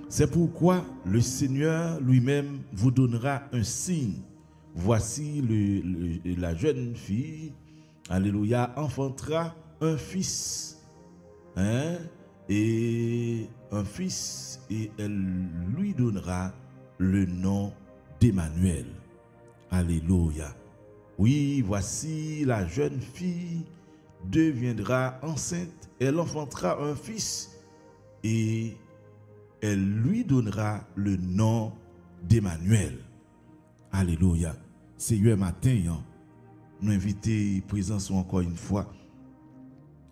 C'est pourquoi le Seigneur lui-même vous donnera un signe. Voici la jeune fille, alléluia, enfantera un fils, hein, et un fils, et elle lui donnera le nom d'Emmanuel. Alléluia. Oui, voici la jeune fille deviendra enceinte, elle enfantera un fils, et elle lui donnera le nom d'Emmanuel. Alléluia. Seigneur, matin, nous invitons présence encore une fois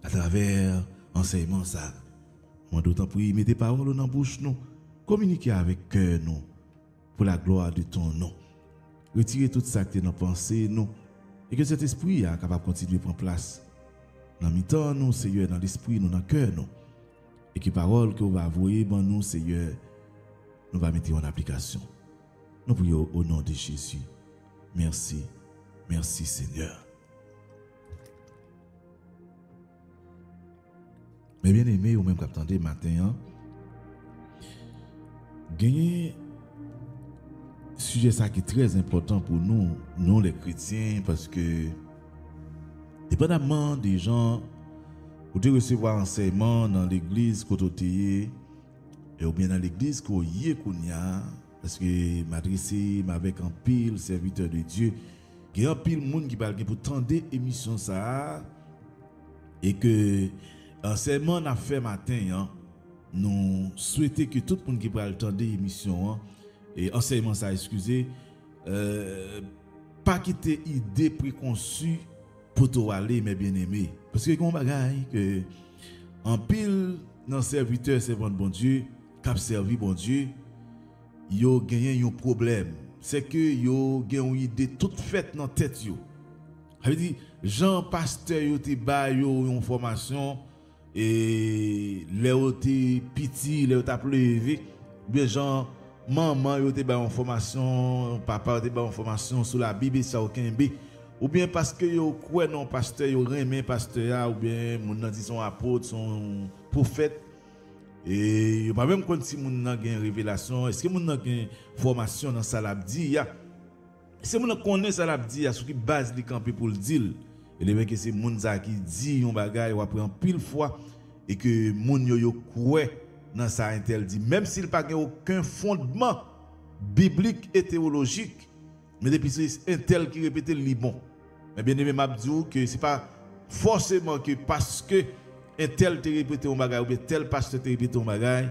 à travers enseignement ça. Moi d'autant prie, mettez paroles dans la bouche nous, communiquez avec cœur nous pour la gloire de ton nom. Retirez tout ça qui est dans nos pensées nous et que cet esprit est capable de continuer à prendre place dans le temps nous, Seigneur, dans l'esprit nous, dans le cœur nous. Et que les paroles que vous va envoyer dans nous, Seigneur, nous va mettre en application. Nous prions au nom de Jésus. Merci. Merci, Seigneur. Mais bien aimé, ou même qui attendez matin, gagner sujet ça qui est très important pour nous les chrétiens, parce que dépendamment des gens, vous devez recevoir enseignement dans l'église côté et ou bien dans l'église qu'on y est, parce que m'adresser avec un pile serviteur de Dieu, il y a un pile monde qui parle pour tendre émission ça et que enseignement n'a fait matin, nous souhaitons que tout le monde qui parle tendre émission et enseignement ça, excusez, pas quitter idée préconçue pour tout aller, mes bien-aimés. Parce que comme bagaille que en pile dans serviteur c'est bon Dieu, cap servi bon Dieu, yo gagné un problème. C'est que yo gagné une idée toute faite dans tête yo. Ça veut dire Jean pasteur yo te ba yo une formation et les te petit, les t'a levé, bien Jean maman yo te ba une formation, papa te ba une formation sur la Bible ça aucun B. Ou bien parce que yo croit non pasteur, yo remet pasteur, ou bien mon nan dit son apôtre, son prophète, et yo pas même quand si mon nan gen révélation, est-ce que mon nan gen formation dans ça l'a dit ya? Si mon nan connaît ça l'a dit ya, sur qui base li camper pour le dire, et le que c'est moun ça qui dit un bagage ou après en pile fois et que moun yo croit dans ça intel dit, même s'il pas gen aucun fondement biblique et théologique, mais depuis c'est intel qui répète le bon. Mais bien aimé, m'a dit que c'est pas forcément que parce que un tel te répète un bagage ou bien tel pasteur te répète un bagage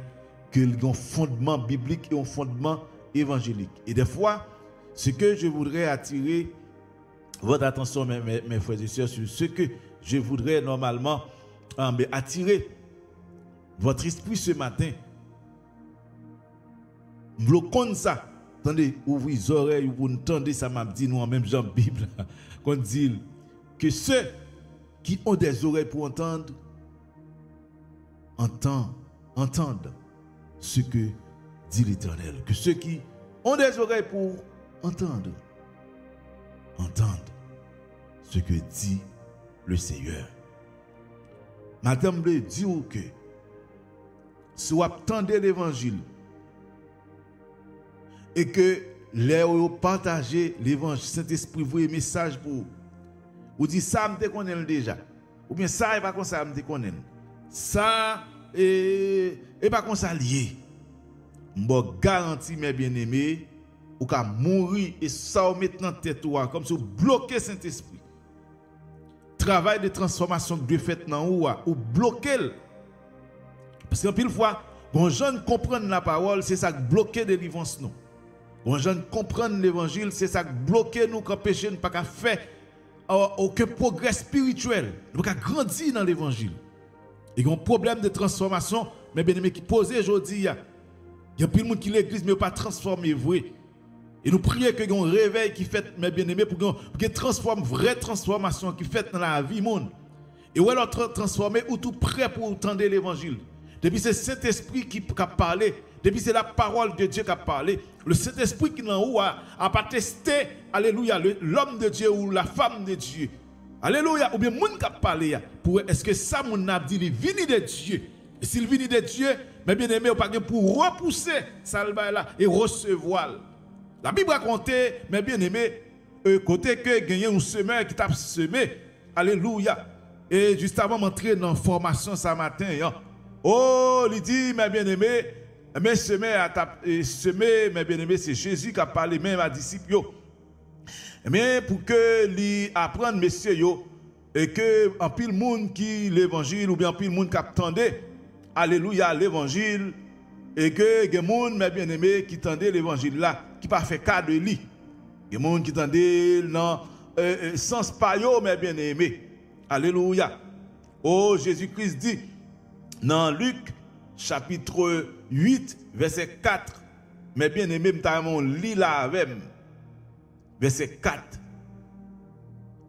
que il y a un fondement biblique et un fondement évangélique. Et des fois, ce que je voudrais attirer votre attention, mes frères et sœurs, sur ce que je voudrais normalement attirer votre esprit ce matin. Bloquons ça. Attendez, ouvrez les oreilles, vous entendez ça m'a dit nous en même genre Bible qu'on dit que ceux qui ont des oreilles pour entendre entendent ce que dit l'Éternel. Que ceux qui ont des oreilles pour entendre ce que dit le Seigneur. Madame le dit que si vous attendez l'évangile et que les partagez l'évangile, Saint-Esprit vous un message pour vous dit ça me connaît déjà ou bien ça est pas comme ça me connaît ça et pas comme ça lié m'bo garanti mes bien-aimés ou ka mourir et ça mettre dans tête comme si vous bloquez Saint-Esprit travail de transformation que Dieu fait dans ou bloquer parce qu'en pile fois quand les gens comprennent la parole c'est ça qui bloque délivrance nous. Quand les gens comprennent l'évangile, c'est ça qui bloque nous quand péché ne pas qu'à faire aucun progrès spirituel. Nous pas grandir dans l'évangile. Et il y a un problème de transformation, mais bien aimé qui pose aujourd'hui, il y a plus de monde qui l'église mais pas transformé vrai. Et nous prions que y ait un réveil qui fait mes bien-aimés pour qu'il transforme vraie transformation qui fait dans la vie monde. Et où alors transformer ou tout prêt pour entendre l'évangile. Depuis c'est Saint-Esprit qui a parlé, depuis c'est la parole de Dieu qui a parlé, le Saint-Esprit qui a pas testé, alléluia, l'homme de Dieu ou la femme de Dieu. Alléluia, ou bien moun qui a parlé pour est-ce que ça moun a dit vini de Dieu. Et s'il vient de Dieu, mes bien-aimés, pas pour repousser ça là et recevoir. La Bible raconte, mes bien-aimés, côté que gagner un semeur qui t'a semé. Alléluia. Et juste avant d'entrer dans la formation ce matin, oh, il dit, mes bien-aimés, mes semé, mes bien-aimés, c'est Jésus qui a parlé même à disciples. Mais pour que lui apprenne, messieurs, et que en pile monde qui l'évangile, ou bien en pile monde qui attendait, alléluia, l'évangile, et que les gens, mes bien-aimés, qui tendaient l'évangile là, qui pas fait cas de lui. Les gens qui tendaient dans sens payo, mes bien-aimés. Alléluia. Oh, Jésus-Christ dit dans Luc chapitre 8, verset 4. Mes bien-aimés, je lis là avec verset 4.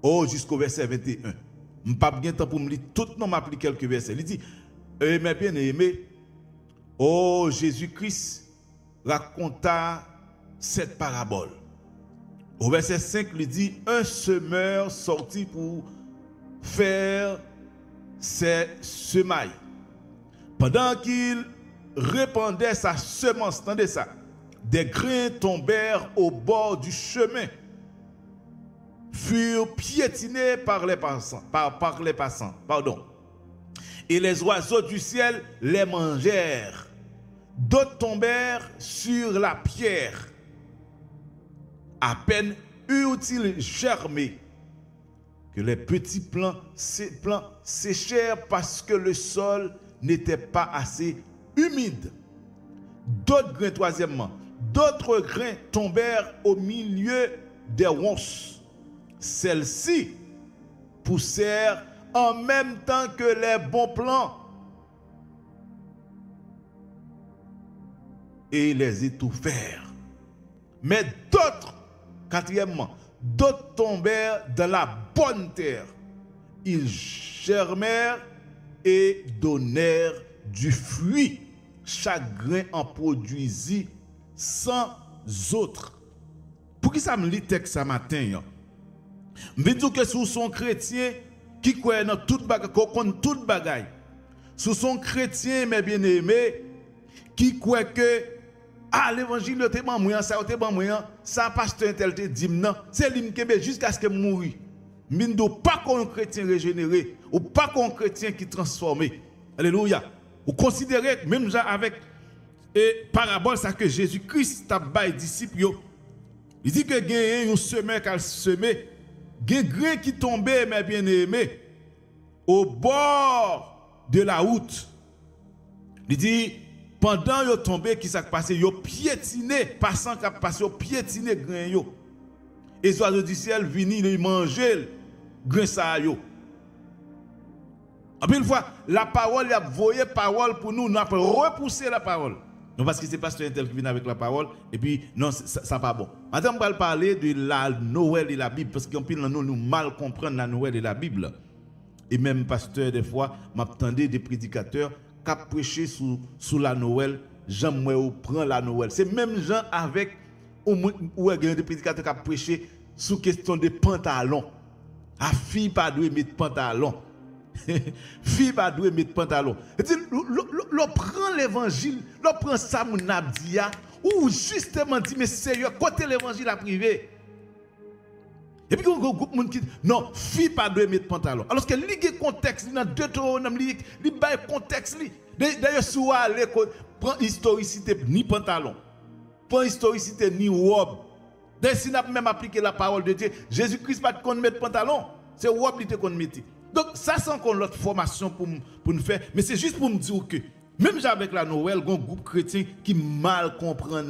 Oh, jusqu'au verset 21. Je n'ai pas bien temps pour me lire tout, non, m'applique quelques versets. Il dit, mes bien-aimés, oh, Jésus-Christ raconta cette parabole. Au verset 5, il dit, un semeur sortit pour faire ses semailles. Pendant qu'il répandait sa semence, entendez ça, des grains tombèrent au bord du chemin, furent piétinés par les passants, et les oiseaux du ciel les mangèrent. D'autres tombèrent sur la pierre. À peine eurent-ils germé que les petits plants séchèrent parce que le sol n'était pas assez humide. D'autres grains, troisièmement, d'autres grains tombèrent au milieu des ronces. Celles-ci poussèrent en même temps que les bons plants et les étouffèrent. Mais d'autres, quatrièmement, d'autres tombèrent dans la bonne terre. Ils germèrent et donnèrent du fruit. Chaque grain en produisit 100 autres. Pour qui ça me lit le texte ce matin? Je veux dire que si vous êtes chrétien qui croit dans toute bagaille, si vous êtes chrétien, mes bien-aimés, qui croit que l'évangile était bon moyen, ça était bon moyen, ça pasteur tel te dit non, c'est lui qui jusqu'à ce que mourir. Mindo pas qu'on chrétien régénéré ou pas qu'on chrétien qui transformé. Alléluia. Vous considérez même genre avec parabole ça que Jésus-Christ t'a bail disciples. Il dit que il y a un semeur qui a semé, il y a un grain qui tombait mes bien-aimés au bord de la route. Il dit pendant yo tombé qui s'est passé, yo piétiné, passant qui a passé, yo piétiné grain yo. Et les oiseaux du ciel viennent les manger grain ça yo. En une fois, la parole, il a voyé parole pour nous, nous avons repoussé la parole. Non, parce que c'est pas tel qui vient avec la parole, et puis, non, ça pas bon. Maintenant, on va parler de la Noël et la Bible, parce qu'en pile, nous mal comprendre la Noël et la Bible. Et même, pasteur, des fois, m'attendais des prédicateurs qui prêché sous la Noël, j'aime prend la Noël. C'est même gens avec, ou des prédicateurs qui prêché sous question de pantalon. La fille pas doit mettre pantalon. Fille pas doit mettre pantalon. L'on prend l'évangile, l'on prend ça mon abdia ou justement dit mais sérieux côté l'évangile à privé. Et puis on groupe monde qui non, fille pas doit mettre pantalon. Alors que ligue contexte dans Deutéronome li bail contexte li. D'ailleurs sous aller prend historicité ni pantalon. Prend historicité ni robe. D'ailleurs si n'a même appliqué la parole de Dieu, Jésus-Christ pas qu'on mettre pantalon, c'est robe li te qu'on mettait. Donc, ça, c'est encore l'autre formation pour nous faire. Mais c'est juste pour me dire que, même avec la Noël, il y a un groupe chrétien qui mal comprend.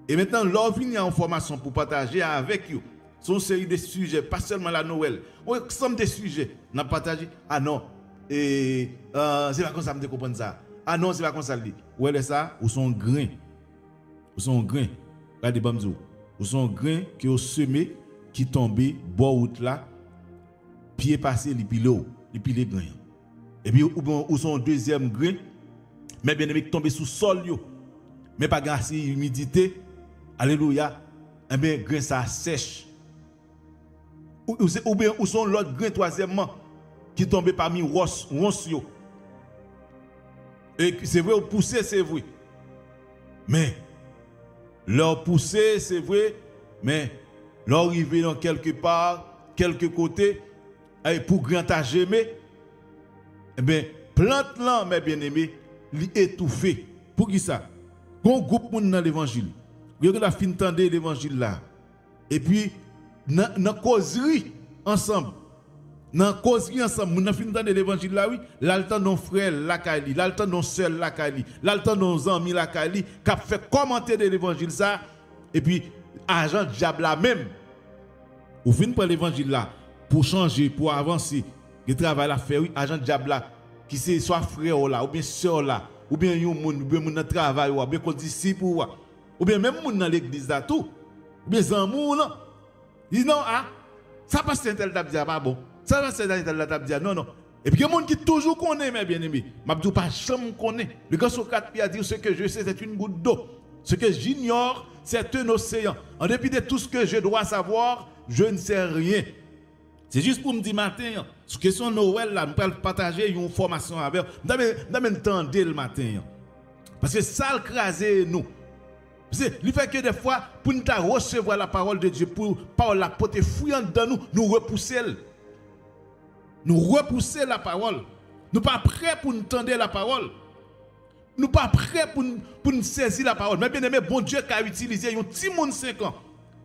Et maintenant, l'on vient en formation pour partager avec vous. C'est une série de sujets, pas seulement la Noël. On ensemble des sujets. On a partagé. Ah non, c'est pas comme ça que je comprends ça. Ah non, c'est pas comme ça. Où est ça? Où sont grains? Où sont grains? Regardez, Bamzou. Où sont grains qui ont semé, qui tombé, bord route là. Pied passé, les pilots, les grains. Et puis, où son deuxième grain, mais bien aimé tombé sous sol, mais pas assez humidité, alléluia, et bien grain ça sèche. Ou bien où sont l'autre grain, troisièmement, qui tombé parmi ronces, Et c'est vrai, pousser, c'est vrai. Mais, leur pousser, c'est vrai, mais leur arriver dans quelque part, quelque côté, et pour grand aimé, eh bien, plante là, mes bien-aimés, l'étouffer. Pour qui ça? Qu'on groupe dans l'évangile. Vous avez fin d'entendre l'évangile là. Et puis, dans causerie ensemble. Dans causerie ensemble, nous avons fin d'entendre l'évangile là, oui. Là, le temps nos frères la Kali, là, le temps nos sœurs la Kali, là, le temps nos amis la Kali, qui a fait commenter de l'évangile ça. Et puis, agent diable là même. Ou fin pour l'évangile là, pour changer, pour avancer. Le travail à faire, oui, agent diable là, qui c'est soit frère là, ou bien sœur là, ou bien yon moun, ou bien moun dans travail, ou bien qu'on disciple, ou bien même moun dans l'église là tout, ou bien zanmou là. Dis non, ah, ça passe un tel tap pas bon. Ça passe un tel tap non, non. Et puis il y a des gens qui toujours connaissent, mes bien-aimés. Je ne dis pas jamais connaît. Le gars sur 4 pieds a dit ce que je sais, c'est une goutte d'eau. Ce que j'ignore, c'est un océan. En dépit de tout ce que je dois savoir, je ne sais rien. C'est juste pour me dire matin, sur question Noël, là, je vais partager une formation avec vous. Je vais entendre le matin. Parce que ça a crasé nous. Il fait que des fois, pour nous recevoir la parole de Dieu, pour parole la porter fouillante dans nous, nous repousser. Nous repousser la parole. Nous pas prêts pour nous tendre la parole. Nous pas prêts pour nous saisir la parole. Mais bien aimé, bon Dieu qui a utilisé un petit monde 5 ans.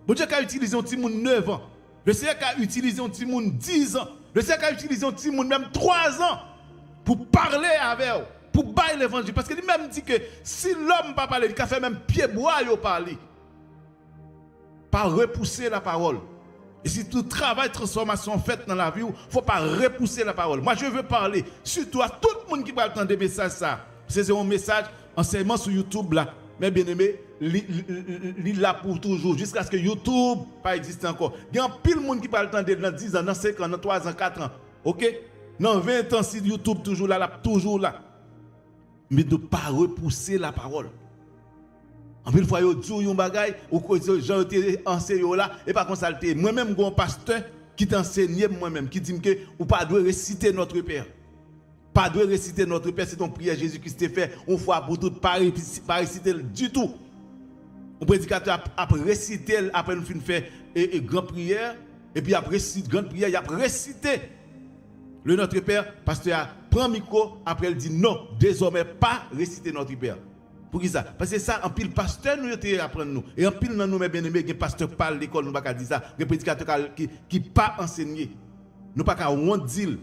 Bon Dieu qui a utilisé un petit monde 9 ans. Le Seigneur qui a utilisé un petit monde 10 ans. Le Seigneur qui a utilisé un petit monde même 3 ans pour parler avec eux, pour bailler l'évangile. Parce qu'il même dit que si l'homme ne pas parler, il a fait même pied bois pour parler. Pas repousser la parole. Et si tout travail, transformation fait dans la vie, il ne faut pas repousser la parole. Moi, je veux parler surtout à tout le monde qui va entendre des messages. C'est un message, enseignement sur YouTube là. Mais bien aimé, il là pour toujours, jusqu'à ce que YouTube pas existe encore. Il y a pile de monde qui va entendre dans 10 ans, dans 5 ans, dans 3 ans, 4 ans. Ok? Dans 20 ans, si YouTube toujours là, toujours là. Mais de ne pas repousser la parole. En plus, il faut dire un bagay, ou que j'ai été enseigné là, et pas consulter. Moi-même, j'ai un pasteur qui t'enseigne moi-même, qui dit que ou pas doit réciter notre Père. Pas doit réciter notre Père, c'est ton prière Jésus-Christ fait, on fois pour tout, pas réciter du tout. Un prédicateur a récité, après nous fin fait une grande prière, et puis après grande prière, il a récité le Notre Père, pasteur prend micro, après il dit non, désormais pas réciter notre Père. Pour qui ça? Parce que ça, en pile pasteur nous apprendre nous. Et en pile dans nous, mes bien-aimés, les pasteurs parlent l'école, nous ne pouvons pas dire ça. Les prédicateurs qui pas enseigné. Nous ne pouvons pas dire.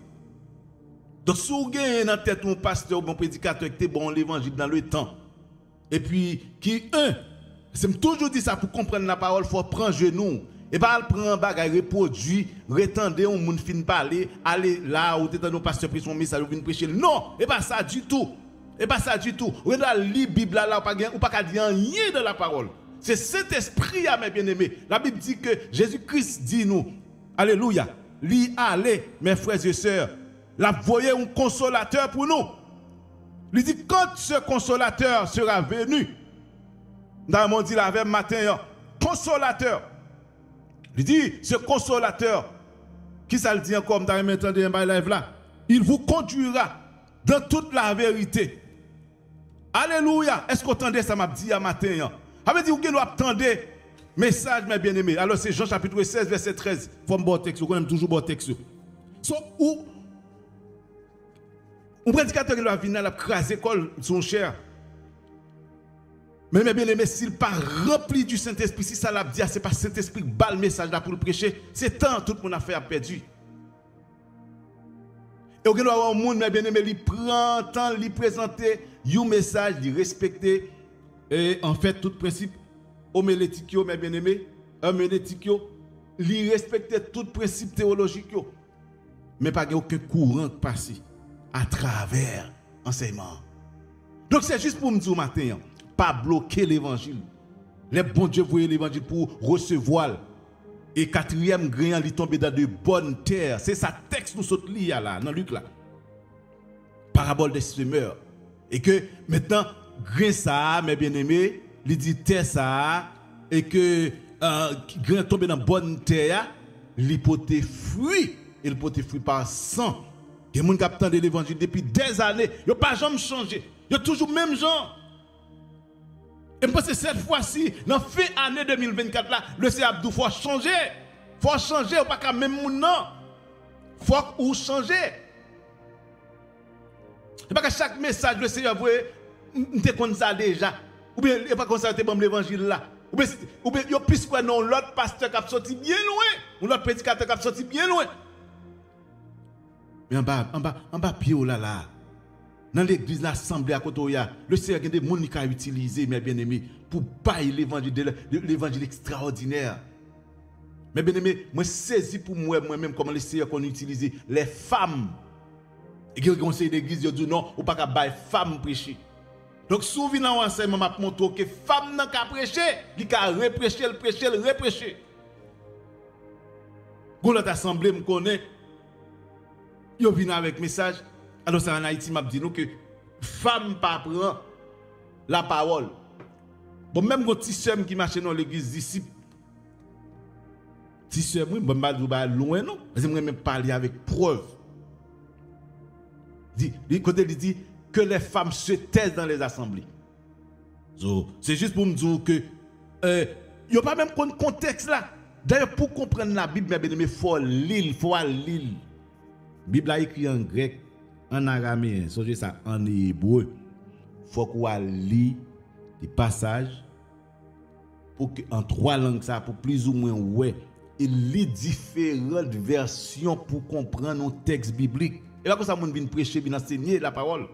Donc, si vous avez dans la tête un pasteur ou un prédicateur qui est bon l'évangile dans le temps, et puis qui, c'est toujours dit ça pour comprendre la parole, il faut prendre genou. Et pas prendre un bagage, reproduire, retendre un monde fin parler, aller là où tu es dans pasteur prêcher son message, ou venir prêcher. Non, et pas ça du tout. Et pas ça du tout. Vous allez lire la Bible là, ou pas dire rien de la parole. C'est cet esprit, mes bien-aimés. La Bible dit que Jésus-Christ dit nous, alléluia, allez, mes frères et sœurs, la voyez un consolateur pour nous. Il dit, quand ce consolateur sera venu, dans le monde, il avait matin, consolateur. Il dit, ce consolateur, qui ça le dit encore, dans le temps de live là, il vous conduira dans toute la vérité. Alléluia. Est-ce qu'on entendait ça m'a dit à matin? Ça veut dire que nous attendons message, mes bien-aimés. Alors c'est Jean chapitre 16, verset 13. Il faut me bon texte, on aime toujours bon texte. Où un prédicateur qui va venir à craser son cher. Mais mes bien-aimés, s'il n'est pas rempli du Saint-Esprit, si ça l'a dit, ce n'est pas Saint-Esprit qui bat le message là pour le prêcher, c'est tant tout mon affaire a perdu. Et au avoir un monde, mes bien-aimés, il prend temps, il présente un message, il respecte, et en fait, tout principe, homélétique, mes bien-aimés, homélétique, il respecte tout principe théologique, mais pas aucun courant qui passe à travers l'enseignement. Donc c'est juste pour me dire matin, pas bloquer l'évangile. Les bons Dieu voyaient l'évangile pour recevoir. Et quatrième grain, il tombe dans de bonnes terres. C'est ça texte nous saute là, dans Luc là. Parabole des semeurs. Et que maintenant, grain ça, mes bien-aimés, il dit terre ça, et que grain tombe dans bonne terre, il porte fruit. Il porte fruit par 100. Il y a des gens qui attendent l'évangile depuis des années. Ils n'ont pas jamais changé. Il y a toujours même gens. Et je pense que cette fois-ci, dans la fin de l'année 2024, là, le Seigneur Abdou, il faut changer. Il faut changer, ou pas qu'à même mon nom. Il faut changer. Et pas que chaque message, le Seigneur, vous te comme ça déjà. Ou bien, il pas comme ça, te l'évangile là. Ou bien, il y a plus quoi non, l'autre pasteur qui a sorti bien loin. Ou l'autre prédicateur qui a sorti bien loin. Mais en bas, pied là. Dans l'église, l'assemblée à côté, le Seigneur a des gens qui ont utilisé, mes bien-aimés, pour bailler l'évangile extraordinaire. Mes bien-aimés, moi saisi pour moi-même comment le Seigneur a utilisé les femmes. Et qui ont conseillé l'église, ils ont dit non, ou pas qu'à bailler femmes prêcher. Donc, souvent dans l'enseignement, je montre que femme n'a qu'à prêcher, il a reprêcher. Quand l'autre assemblée me connaît, ils viennent avec message. Alors, ça en Haïti, m'a dit nous que femme pas prend la parole. Bon, même quand petit soeur qui marche dans l'église disciple, petit soeur, moi, je pas loin, non? J'aimerais même parler avec preuve. Il dit que les femmes se taisent dans les assemblées. So, c'est juste pour me dire que il n'y a pas même un contexte là. D'ailleurs, pour comprendre la Bible, il faut lire, La Bible a écrit en grec, en araméen, ça en hébreu. Il faut qu'on lit des passages pour que, en 3 langues, ça, pour plus ou moins, ouais, il lit différentes versions pour comprendre nos textes bibliques. Et là, quand ça, on vient prêcher, vient enseigner la parole.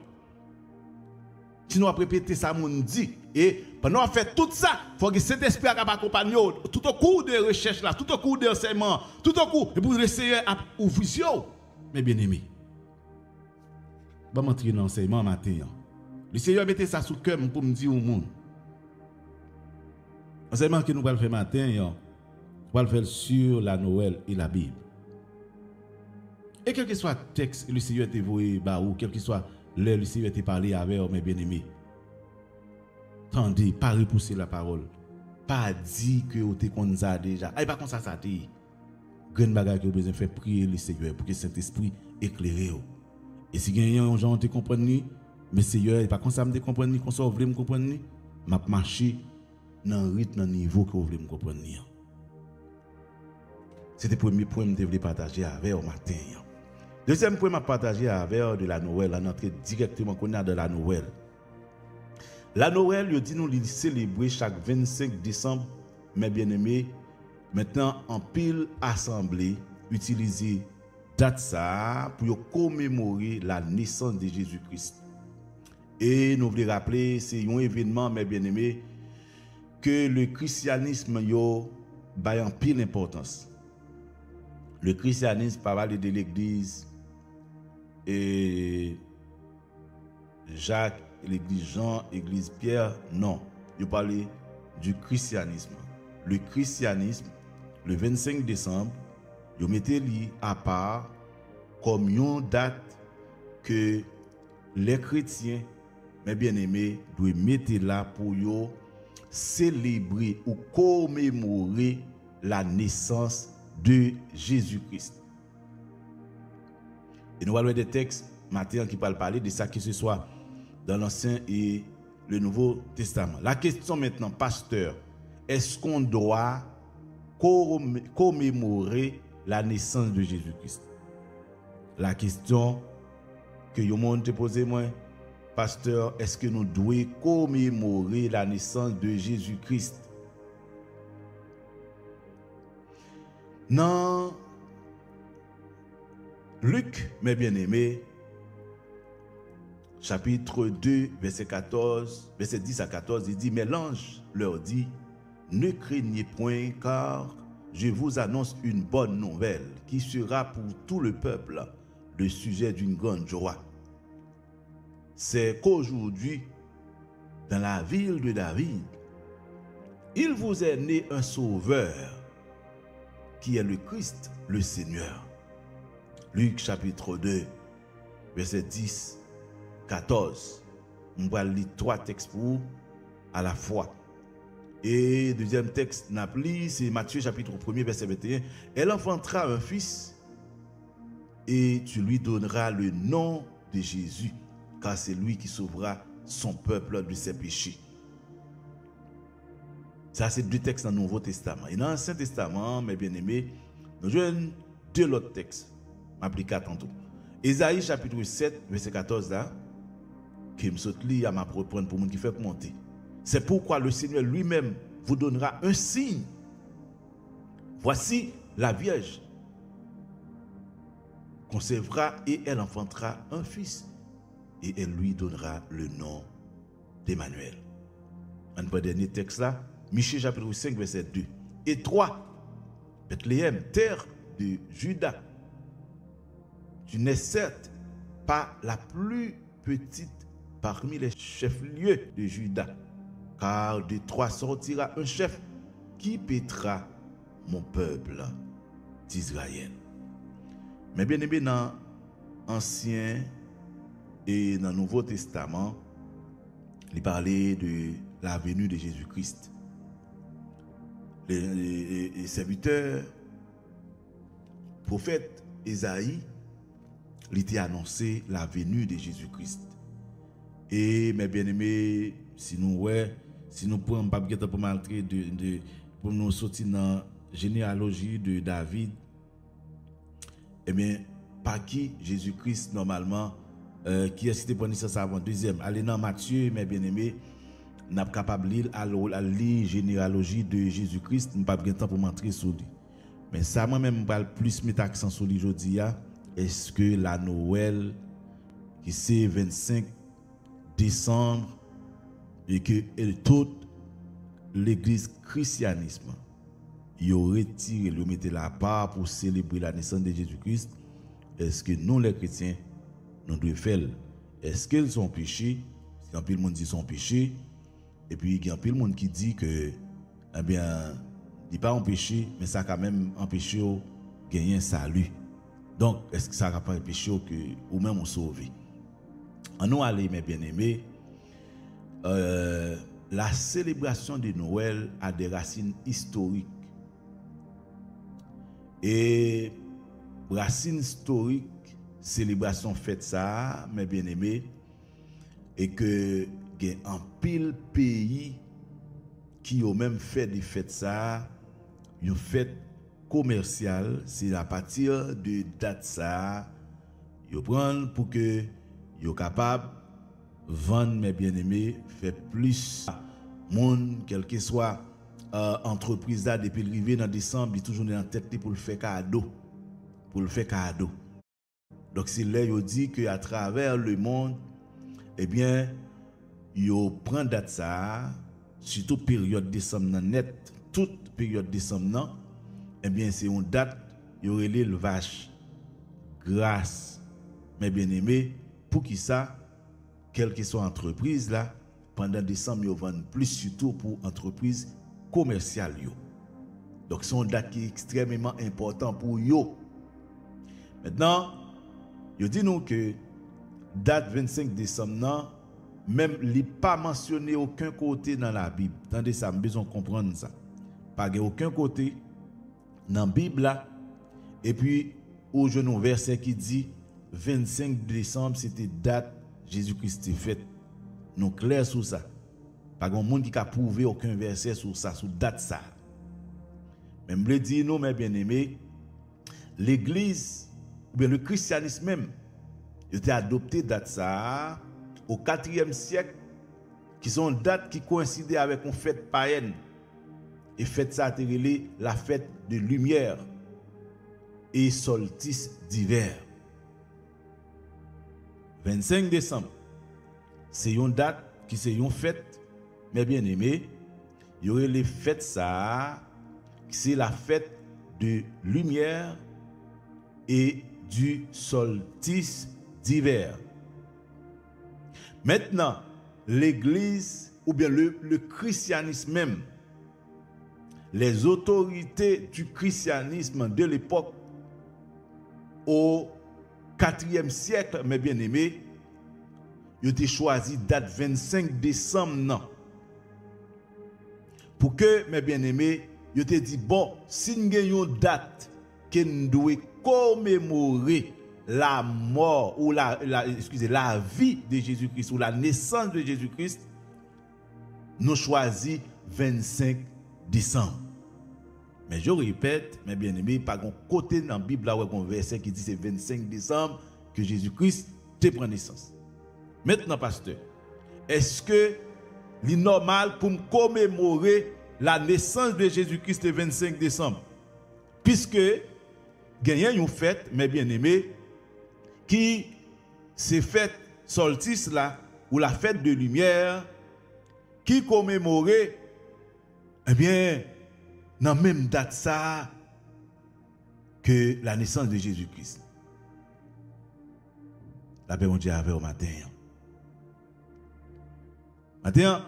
Sinon, après répéter ça, on dit. Et pendant qu'on fait tout ça, il faut que cet esprit accompagne tout au cours de recherche, là, tout au cours de enseignement, tout au cours, et pour essayer à ouvrir. Mes bien-aimés, je vais m'entrer dans l'enseignement matin. Le Seigneur mettez ça sous le cœur pour me dire au monde. L'enseignement que nous allons faire matin, nous allons le faire sur la Noël et la Bible. Et quel que soit le texte que le Seigneur t'a envoyé, ou quel que soit l'heure le Seigneur t'a parlé avec mes bien-aimés, tendez, pas repousser la parole. Pas dire que vous êtes comme ça déjà. Et pas comme ça, ça t'est. Grande bagarre que vous besoin faire prier le Seigneur pour que Saint-Esprit éclaire. Et si vous avez un gens qui comprennent, mais Seigneur, pas comme ça me comprendre, comme ça vous voulez me comprendre, m'a marcher dans le rythme, dans le niveau que vous voulez me comprendre. C'était le premier point que je voulais partager avec vous matin. Deuxième point que je partager avec vous de la Noël, on entre directement dans la Noël. La Noël, il dit nous célébrer chaque 25 décembre, mes bien-aimés. Maintenant, en pile assemblée, utiliser date ça pour commémorer la naissance de Jésus-Christ. Et nous voulons rappeler, c'est un événement, mes bien-aimés, que le christianisme a en pile importance. Le christianisme, pas parler de l'église et Jacques, l'église Jean, l'église Pierre, non. Il parle du christianisme. Le christianisme, le 25 décembre, ils mettez à part comme une date que les chrétiens, mes bien-aimés, doivent mettre là pour célébrer ou commémorer la naissance de Jésus-Christ. Et nous allons des textes matin qui parlent de ça, que ce soit dans l'Ancien et le Nouveau Testament. La question maintenant, pasteur, est-ce qu'on doit commémorer la naissance de Jésus-Christ? La question que le monde te pose, moi, pasteur, est-ce que nous devons commémorer la naissance de Jésus-Christ? Non. Luc, mes bien-aimés, chapitre 2, verset 10 à 14, il dit, mais l'ange leur dit, ne craignez point, car je vous annonce une bonne nouvelle qui sera pour tout le peuple le sujet d'une grande joie. C'est qu'aujourd'hui, dans la ville de David, il vous est né un sauveur qui est le Christ, le Seigneur. Luc chapitre 2, verset 10, 14. On va lire 3 textes pour vous à la fois. Et deuxième texte, c'est Matthieu chapitre 1, verset 21. Elle enfantera un fils et tu lui donneras le nom de Jésus, car c'est lui qui sauvera son peuple de ses péchés. Ça, c'est deux textes dans le Nouveau Testament. Et dans l'Ancien Testament, mes bien-aimés, nous avons deux autres textes. Je vais tantôt. Ésaïe chapitre 7, verset 14, là, qui me saute li à ma reprendre pour monde qui fait monter. C'est pourquoi le Seigneur lui-même vous donnera un signe. Voici la Vierge concevra et elle enfantera un fils. Et elle lui donnera le nom d'Emmanuel. Un peu dernier texte là, Michée chapitre 5, verset 2. Et 3, Bethléem, terre de Juda. Tu n'es certes pas la plus petite parmi les chefs-lieux de Juda, car de toi sortira un chef qui pétera mon peuple d'Israël. Mais bien aimé, dans l'Ancien et dans le Nouveau Testament, il parlait de la venue de Jésus-Christ. Les serviteurs, prophète Ésaïe, il était annoncé la venue de Jésus-Christ. Et mes bien-aimés, si nous prenons pas pour m'entrer pour nous sortir dans la généalogie de David, eh bien, par qui Jésus-Christ normalement, qui a cité pour naissance avant deuxième. Allez dans Matthieu, mes bien-aimés, n'a pas capable de lire la généalogie de Jésus-Christ, nous pas de temps pour m'entrer sur lui. Mais ça moi-même je plus mettre accent sur lui aujourd'hui. Est-ce que la Noël qui c'est 25 décembre et que toute l'église christianisme il retiré le mettre la part pour célébrer la naissance de Jésus-Christ, est-ce que nous les chrétiens nous devons faire? Est-ce qu'ils sont péchés? Si un peu le monde dit sont péchés, et puis il y a un peu le monde qui dit que eh bien il pas empêché, mais ça a quand même empêché de gagner un salut. Donc est-ce que ça n'a pas empêché que ou même on sauver? En nous aller mes bien-aimés, la célébration de Noël a des racines historiques. Et racines historiques, célébration fête ça, mes bien-aimés, et que il y a un pile pays qui ont même fait des fêtes ça, une fête commerciale, c'est à partir de date ça, ils prennent pour que ils capable vendre mes bien-aimés, faire plus monde, quel que soit entreprise là depuis arrivé dans décembre, il toujours en tête pour le faire cadeau, Donc c'est là il dit que à travers le monde, eh bien, il prend date ça, surtout période décembre net, toute période décembre, eh bien c'est une date il y aurait le vache grâce, mes bien-aimés, pour qui ça, quelle que soit entreprise là, pendant décembre, ils vendent plus surtout pour entreprises commerciales. Donc c'est une date qui est extrêmement importante pour eux. Maintenant, il dit nous que date 25 décembre, même il n'est pas mentionné aucun côté dans la Bible. Attendez ça, j'ai besoin de comprendre ça. Pas aucun côté dans la Bible là. Et puis, au genou verset qui dit 25 décembre, c'était date Jésus-Christ est fait. Nous clair sur ça. Pas grand monde qui a prouvé aucun verset sur ça, sur date ça. Même le dit nous mes bien-aimés, l'église ou bien le christianisme même, il a adopté date ça au 4e siècle, qui sont dates qui coïncidaient avec une fête païenne. Et fête ça a été la fête de lumière et solstice d'hiver. 25 décembre, c'est une date qui c'est une fête, mais bien aimé, il y aurait les fêtes ça, c'est la fête de lumière et du solstice d'hiver. Maintenant, l'église ou bien le christianisme même, les autorités du christianisme de l'époque au 4e siècle, mes bien-aimés, ils ont choisi date 25 décembre. Non. Pour que, mes bien-aimés, ils ont dit, bon, si nous avons une date que nous devons commémorer la mort ou la vie de Jésus-Christ ou la naissance de Jésus-Christ, nous choisissons 25 décembre. Mais je répète, mes bien-aimés, par un côté dans la Bible, là où il y a un verset qui dit c'est 25 décembre que Jésus-Christ te prend naissance. Maintenant, pasteur, est-ce que c'est normal pour me commémorer la naissance de Jésus-Christ le 25 décembre? Puisque il y a une fête, mes bien-aimés, qui c'est fête solstice là, ou la fête de lumière, qui commémorait, eh bien, dans la même date ça, que la naissance de Jésus-Christ. La paix, mon Dieu, avait au matin. Maintenant,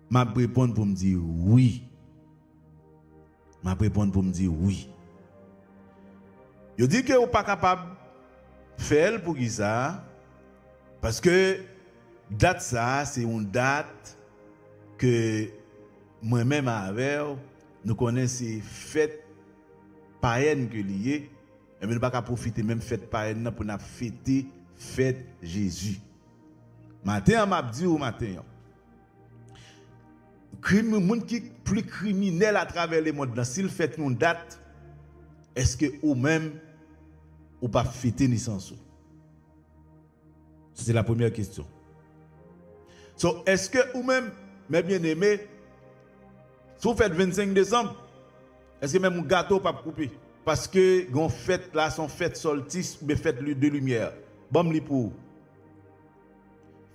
je vais répondre pour me dire oui. Je vais répondre pour me dire oui. Je dis que vous n'êtes pas capable de faire pour ça, parce que date ça, c'est une date que moi-même avec nous connaissons fête païenne que liée, et nous ne pouvons pas profiter même fête païenne pour nous fêter fête Jésus. Matin, m'a dit au matin, le monde qui est plus criminel à travers le monde, s'il fait une date, est-ce que vous-même ou pas fêter naissance? C'est la première question. So, est-ce que vous-même, mes bien-aimés, si vous faites 25 décembre, est-ce que même un gâteau pas coupé? Parce que les fêtes là sont fêtes solstice ou fêtes de lumière. Bon, li pour.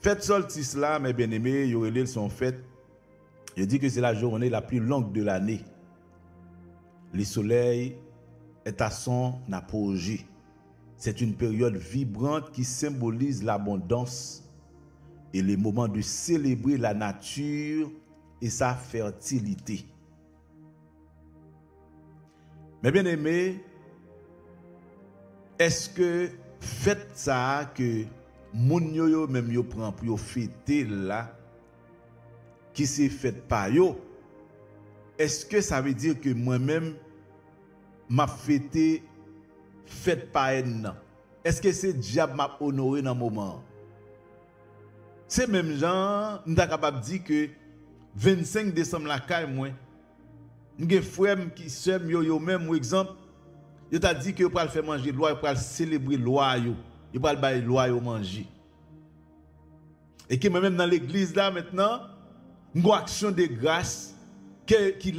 Fête solstice là, mes bien-aimés, ils sont fêtes. Je dis que c'est la journée la plus longue de l'année. Le soleil est à son apogée. C'est une période vibrante qui symbolise l'abondance et le moment de célébrer la nature et sa fertilité. Mais bien aimé, est-ce que faites ça que moun yo même yo prend pour yo fêter là qui s'est fait par yo, est-ce que ça veut dire que moi-même m'a fêté fête païenne? Est-ce que c'est diable m'a honoré dans le moment? C'est même gens, nous sommes capables de dire que 25 décembre la caille moi, nous avons frère qui s'aiment yo même par exemple, yo t'a dit que yo pral faire manger loi, yo pral célébrer loi yo pral bailler loi yo manger. Et que même dans l'église là maintenant, une action de grâce qui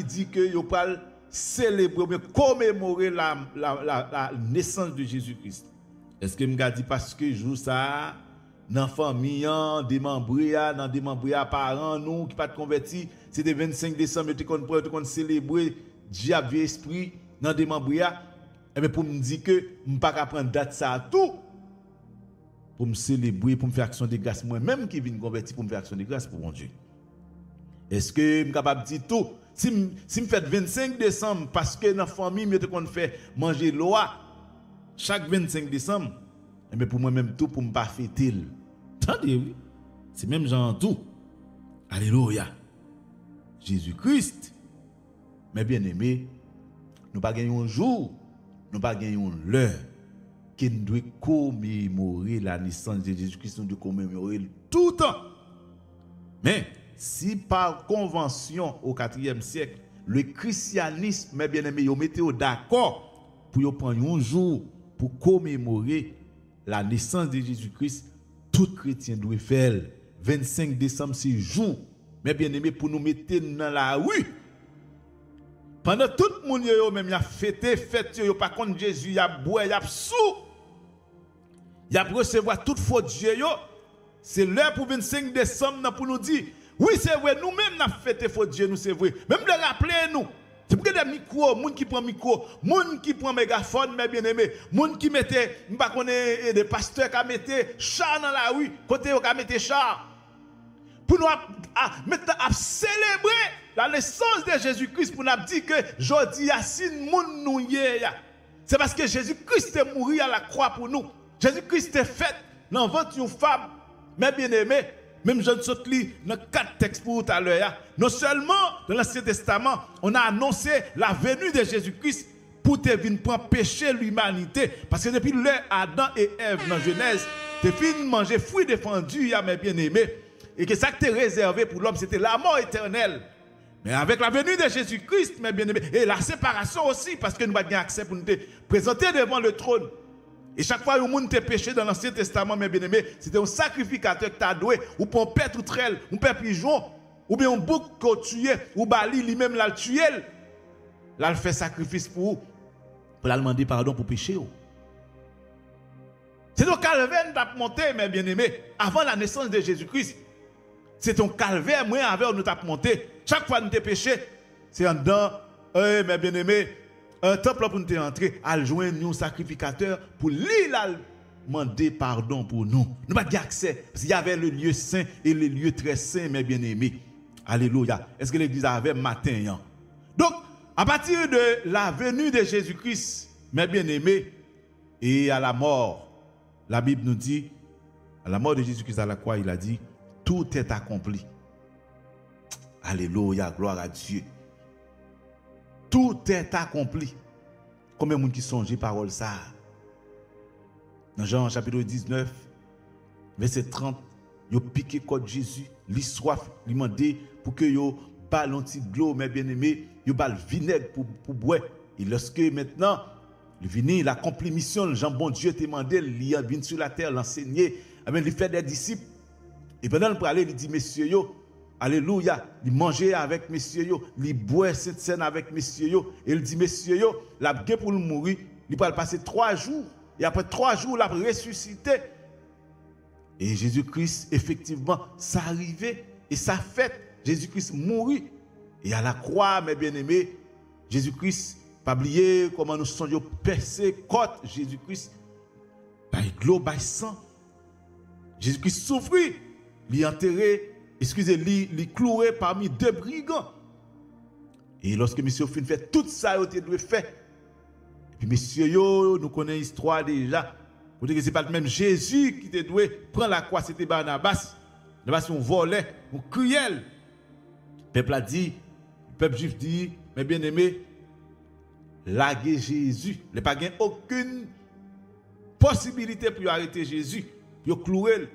dit que yo pral célébrer, commémorer la naissance de Jésus-Christ. Est-ce que m'ga dit parce que jour ça dans famille, démembré, dans démembré parents nous qui pas converti, c'était 25 décembre tu qu'on célébrer diable esprit dans démembré, et bien pour me dire que me pas prendre date ça tout pour me célébrer, pour me faire action de grâce moi même qui viens convertir pour me faire action de grâce pour mon Dieu. Est-ce que je suis capable de dire tout? Si je fais 25 décembre, parce que dans la famille, je qu'on fait manger loi chaque 25 décembre, mais pour moi-même tout, pour ne pas fêter. Attendez, oui. C'est même genre tout. Alléluia. Jésus-Christ, mes bien-aimés, nous pas gagner un jour, nous pas gagner une heure, qui nous doit commémorer la naissance de Jésus-Christ, nous devons commémorer tout le temps. Mais, si par convention au IVe siècle, le christianisme, mes bien-aimés, ils mettaient d'accord pour prendre un jour pour commémorer la naissance de Jésus-Christ, tout chrétien doit faire 25 décembre, c'est jour, mes bien-aimés, pour nous mettre dans la rue. Pendant tout le monde, même, a fêté, il pas contre Jésus, il a boire, il a sous, il a recevoir toute faute Dieu. C'est l'heure pour 25 décembre pour nous dire. Oui, c'est vrai, nous-mêmes, nous avons fêté faute Dieu, nous, c'est vrai. Même de rappeler nous. C'est pour que des micros, gens qui prennent micro, gens qui prennent mégaphone, mes bien-aimés, gens qui mettent, je ne sais pas, des pasteurs qui mettent char dans la rue, côté qui mettent char. Pour nous maintenant célébrer la naissance de Jésus-Christ, pour nous dire que aujourd'hui, si nous nous c'est parce que Jésus-Christ est mort à la croix pour nous. Jésus-Christ est fait dans le ventre d'une femme, mes bien-aimés. Même je ne lis dans 4 textes pour tout à l'heure. Non seulement dans l'Ancien Testament, on a annoncé la venue de Jésus-Christ pour te venir prendre péché l'humanité. Parce que depuis l'heure Adam et Ève dans Genèse, te fin manger fruits défendus, mes bien-aimés, et que ça qui était réservé pour l'homme, c'était la mort éternelle. Mais avec la venue de Jésus-Christ, mes bien-aimés, et la séparation aussi, parce que nous avons accès pour nous présenter devant le trône. Et chaque fois que nous avons péché dans l'Ancien Testament, mes bien-aimés, c'était un sacrificateur qui t'a doué, ou pour un père toutrelle, un père pigeon, ou bien un bouc qu'on tuait, ou Bali lui-même l'a tué. Là, il fait sacrifice pour vous, pour la demander pardon pour péché. C'est ton calvaire qui a monté, mes bien-aimés, avant la naissance de Jésus-Christ. C'est ton calvaire, moi, avec nous t'a monté. Chaque fois que nous avons péché, c'est en dedans, mes bien-aimés, un temple pour nous entrer, à joindre un sacrificateur pour lui demander pardon pour nous. Nous n'avons pas accès, parce qu'il y avait le lieu saint et le lieu très saint, mes bien-aimés. Alléluia. Est-ce que l'église avait matin? Donc, à partir de la venue de Jésus-Christ, mes bien-aimés, et à la mort, la Bible nous dit, à la mort de Jésus-Christ à la croix, il a dit, tout est accompli. Alléluia, gloire à Dieu. Tout est accompli. Combien de gens qui songent parole ça? Dans Jean chapitre 19, verset 30, ils ont piqué contre Jésus, ils soif, ils demandé pour que ils ballent de l'eau, mes bien-aimés, ils ballent vinaigre pour boire. Et lorsque maintenant, le vini, la accompli mission, Jean bon Dieu t'a demandé, il vient sur la terre, l'enseigner, il fait des disciples. Et pendant le parler, il dit, messieurs, alléluia, il mangeait avec messieurs, il boit cette scène avec messieurs, et il dit, messieurs, la guerre pour le mourir, il va passer 3 jours, et après 3 jours, il a ressuscité. Et Jésus-Christ, effectivement, ça arrivait, et ça fait, Jésus-Christ mourit. Et à la croix, mes bien-aimés, Jésus-Christ, pas oublier comment nous sommes percés contre Jésus-Christ, par l'eau, par sang. Jésus-Christ souffrit, il enterré, il cloué parmi 2 brigands. Et lorsque monsieur fin fait tout ça, il doit faire. Et puis monsieur nous connaissons l'histoire déjà. Vous dites que ce n'est pas le même Jésus qui te doit prendre la croix, c'était Barnabas. Barnabas on volait, on cruel. Le peuple a dit, le peuple juif dit, mes bien-aimés, laguer Jésus. Il n'y a pas aucune possibilité pour arrêter Jésus, pour clouer. Le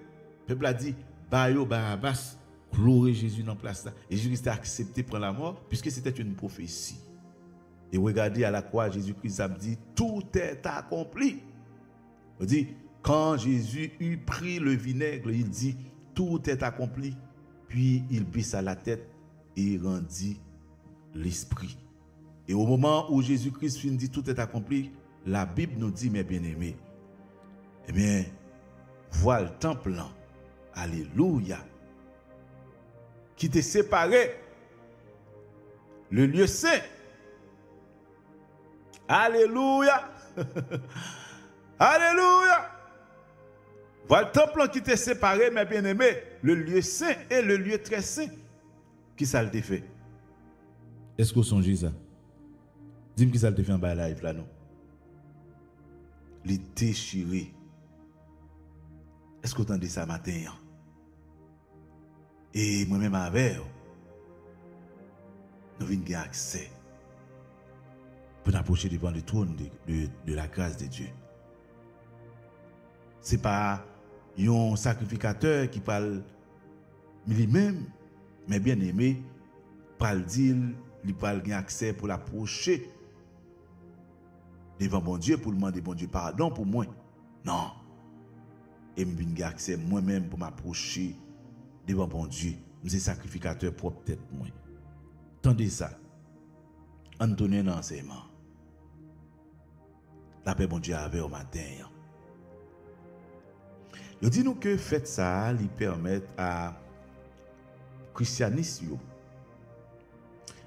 peuple a dit, Barnabas, clouer Jésus dans la place. Et Jésus a accepté pour la mort, puisque c'était une prophétie. Et regardez à la croix, Jésus-Christ a dit, tout est accompli. Il dit, quand Jésus eut pris le vinaigre, il dit, tout est accompli. Puis il baissa la tête et rendit l'esprit. Et au moment où Jésus-Christ finit dit tout est accompli, la Bible nous dit, mes bien-aimés, eh bien, voilà le temple là. Alléluia. Qui t'est séparé. Le lieu saint. Alléluia. Alléluia. Voilà le temple qui t'est séparé, mes bien-aimés. Le lieu saint et le lieu très saint. Qui ça le fait? Est-ce que vous songez ça? Dis-moi qui ça le fait en bas live là, non? Les déchiré. Est-ce que vous entendez ça matin? Et moi-même avec, nous venons avoir accès pour nous approcher devant le trône de la grâce de Dieu. Ce n'est pas un sacrificateur qui parle lui-même, mais bien aimé, parle dire, il parle avoir accès pour l'approcher devant bon Dieu, pour demander bon Dieu pardon pour moi. Non. Et je vais avoir accès moi-même pour m'approcher devant bon Dieu. Je suis sacrificateur propre tête moi. Tendez ça. Antonin dans l'enseignement. La paix bon Dieu avait au matin. Il dit nous que faites ça, lui permet à christianisme.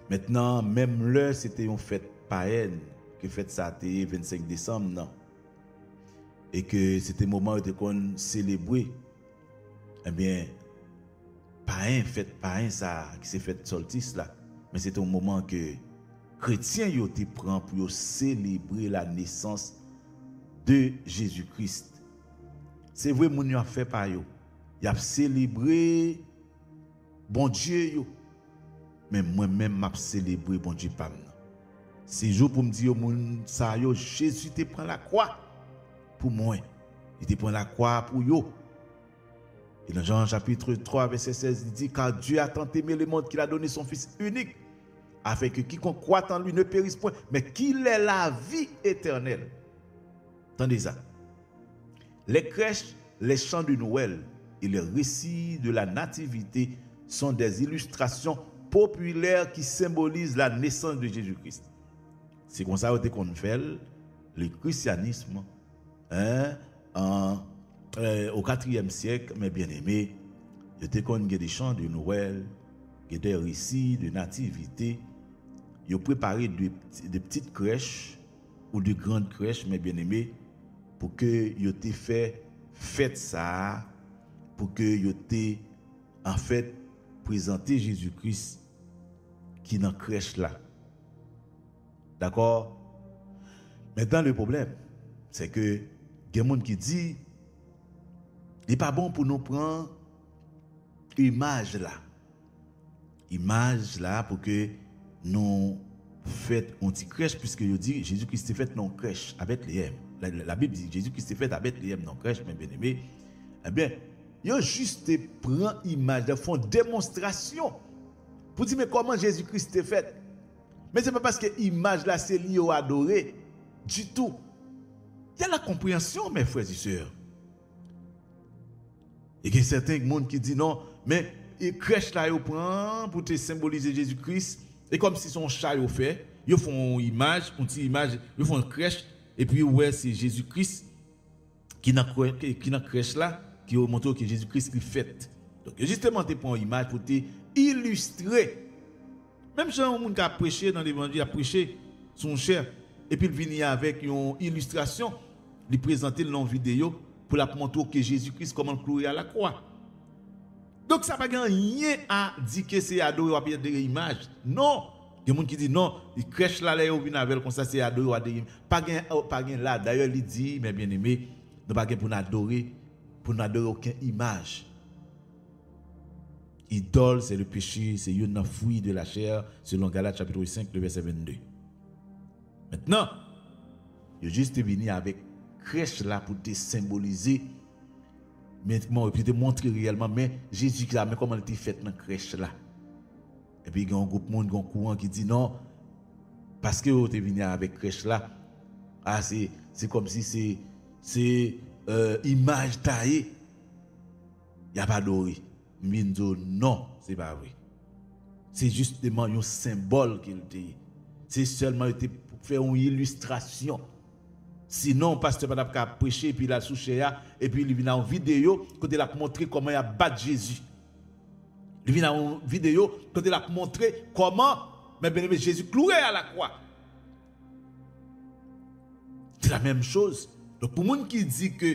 Maintenant, même l'heure, c'était une fête païenne que fête ça le 25 décembre, non. Et que c'était le moment où on célébrait. Eh bien, païen, fête païen, ça, qui s'est fait solstice là. Mais c'était un moment que chrétiens yo te prend pour célébrer la naissance de Jésus-Christ. C'est vrai, mon a fait par yo. Il a célébré bon Dieu yo. Mais moi-même m'a célébré bon Dieu pas. C'est jour pour me dire, ça, yo, Jésus te prend la croix pour moi. Il te prend la croix pour yo. Et dans Jean chapitre 3, verset 16, il dit, car Dieu a tant aimé le monde qu'il a donné son Fils unique, afin que quiconque croit en lui ne périsse point, mais qu'il ait la vie éternelle. Attendez ça. Les crèches, les chants de Noël et les récits de la nativité sont des illustrations populaires qui symbolisent la naissance de Jésus-Christ. C'est comme ça qu'on fait le christianisme au IVe siècle, mes bien-aimés. Il y a des chants de Noël, des récits de nativité. Ils ont préparé de petites crèches ou de grandes crèches, mes bien-aimés, pour que ils aient fait fête ça, pour que ils aient en fait présenté Jésus-Christ qui est dans la crèche là. D'accord? Maintenant, le problème, c'est que il y a des gens qui disent il n'est pas bon pour nous prendre image là. Image là pour que nous fassions une petite crèche, puisque il dit Jésus-Christ est fait dans une crèche à Bethléem. La Bible dit Jésus-Christ est fait à Bethléem dans une crèche, mes bien-aimés. Eh bien, il a juste prend image, ils font démonstration pour dire mais comment Jésus-Christ est fait. Mais ce n'est pas parce que l'image là c'est lié au adoré du tout. Il y a la compréhension, mes frères et sœurs. Et il y a certains gens qui disent non, mais les crèches là, ils prennent pour te symboliser Jésus-Christ. Et comme si son chat ils fait, ils font une image, ils font une crèche, et puis ouais, c'est Jésus-Christ qui dans la crèche là, qui montre que Jésus-Christ est fait. Donc justement, tu prends une image pour te illustrer. Même si un qui a prêché dans l'évangile, a prêché son cher, et puis il vient avec une illustration, il présenter le nom vidéo pour la montrer que Jésus-Christ comment cloué à la croix. Donc ça n'a pas rien à dire que c'est adorer ou à des images. Non. Il y a des gens qui disent non, il crèche là, il vient avec comme ça, c'est adorer ou à des images. Pas rien là. D'ailleurs, il dit, mes bien-aimés, nous pas pour n'adorer aucune image. Idole, c'est le péché, c'est une fouille de la chair, selon Galates chapitre 5, le verset 22. Maintenant, il est juste venu avec crèche là pour te symboliser, mais pour te montrer réellement, mais Jésus, mais comment il était fait dans la crèche là. Et puis il y a un groupe de monde, un courant qui dit non, parce que tu es venu avec crèche là, ah, c'est comme si c'est image taillée. Il n'y a pas d'oré. Mindo, non, c'est pas vrai. C'est justement un symbole qu'il dit. C'est seulement pour faire une illustration. Sinon, le pasteur n'a pas prêcher, puis il a souché, et puis il vient en vidéo, quand il a montré comment il a battu Jésus. Il vient en vidéo, quand il a montré comment, mais bien aimé, Jésus cloué à la croix. C'est la même chose. Donc, pour les gens qui disent que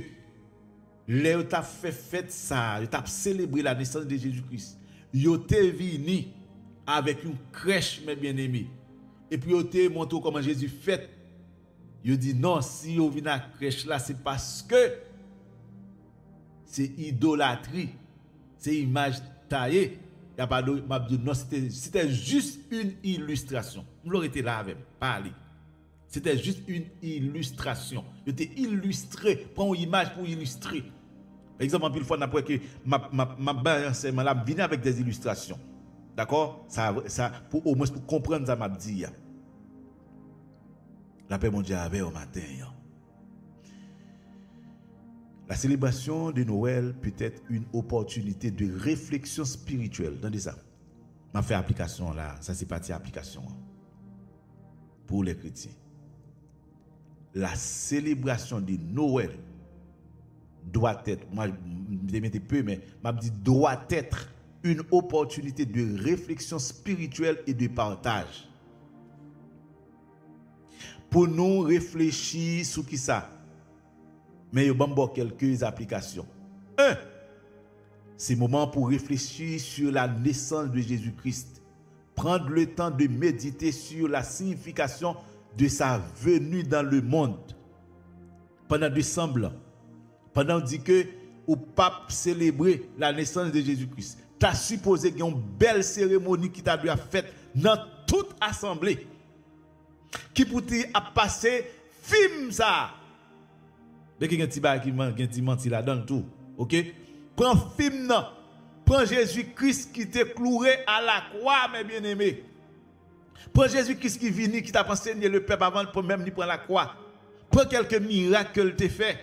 là, tu as fait fête ça, tu as célébré la naissance de Jésus-Christ, tu es venu avec une crèche, mes bien-aimés, et puis tu as montré comment Jésus fait. Il dit non, si vous venez à la crèche là, c'est parce que c'est idolâtrie, c'est image taillée. Il n'y a pas de non, c'était juste une illustration. Vous l'aurez été là avec, parler. C'était juste une illustration. Il était illustré, prends une image pour illustrer. Par exemple, une fois, après que ma enseignement là, vient avec des illustrations. D'accord? Ça, pour, au moins pour comprendre ça, m'a dit. La paix mondiale avait au matin. La célébration de Noël peut être une opportunité de réflexion spirituelle. Entendez ça? Je fait application là. Ça, c'est partie application pour les chrétiens. La célébration de Noël doit être, moi je me peu, mais je dis doit être une opportunité de réflexion spirituelle et de partage. Pour nous réfléchir sur qui ça. Mais il y a quelques applications. Un, c'est le moment pour réfléchir sur la naissance de Jésus-Christ. Prendre le temps de méditer sur la signification de sa venue dans le monde. Pendant décembre, pendant dit que au pape célébrer la naissance de Jésus-Christ, tu as supposé qu'il y a une belle cérémonie qui t'a dû faite dans toute assemblée. qui pour a passé film ça. Dès qu'il y a un petit bail qui menti là-dedans tout. OK? Prends film non. Prends Jésus-Christ qui t'est cloué à la croix, mes bien-aimés. Prends Jésus-Christ qui vient, qui t'a enseigné le peuple avant de même prendre la croix. Prends quelques miracles que t'es fait.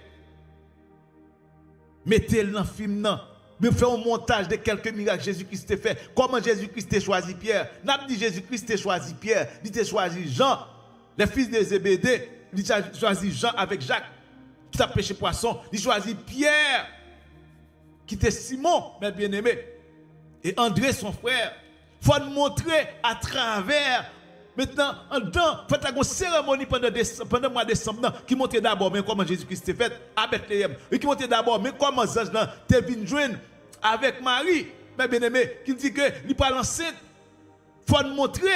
Mettez-le dans le film non. Mais fais un montage de quelques miracles Jésus-Christ t'a fait. Comment Jésus-Christ t'a choisi Pierre? N'a pas dit Jésus-Christ t'a choisi Pierre. Il t'a choisi Jean, le fils de Zébédée. Il t'a choisi Jean avec Jacques, qui t'a pêché poisson. Il choisit Pierre, qui était Simon, mes bien-aimés. Et André, son frère. Il faut nous montrer à travers. Maintenant, en dedans, il faut faire une cérémonie pendant le mois de décembre qui montre d'abord comment Jésus-Christ est fait à Bethléem. Et qui montre d'abord comment les anges te viennent joindre avec Marie, mes bien-aimés, qui dit que il parle enceinte. Il faut nous montrer.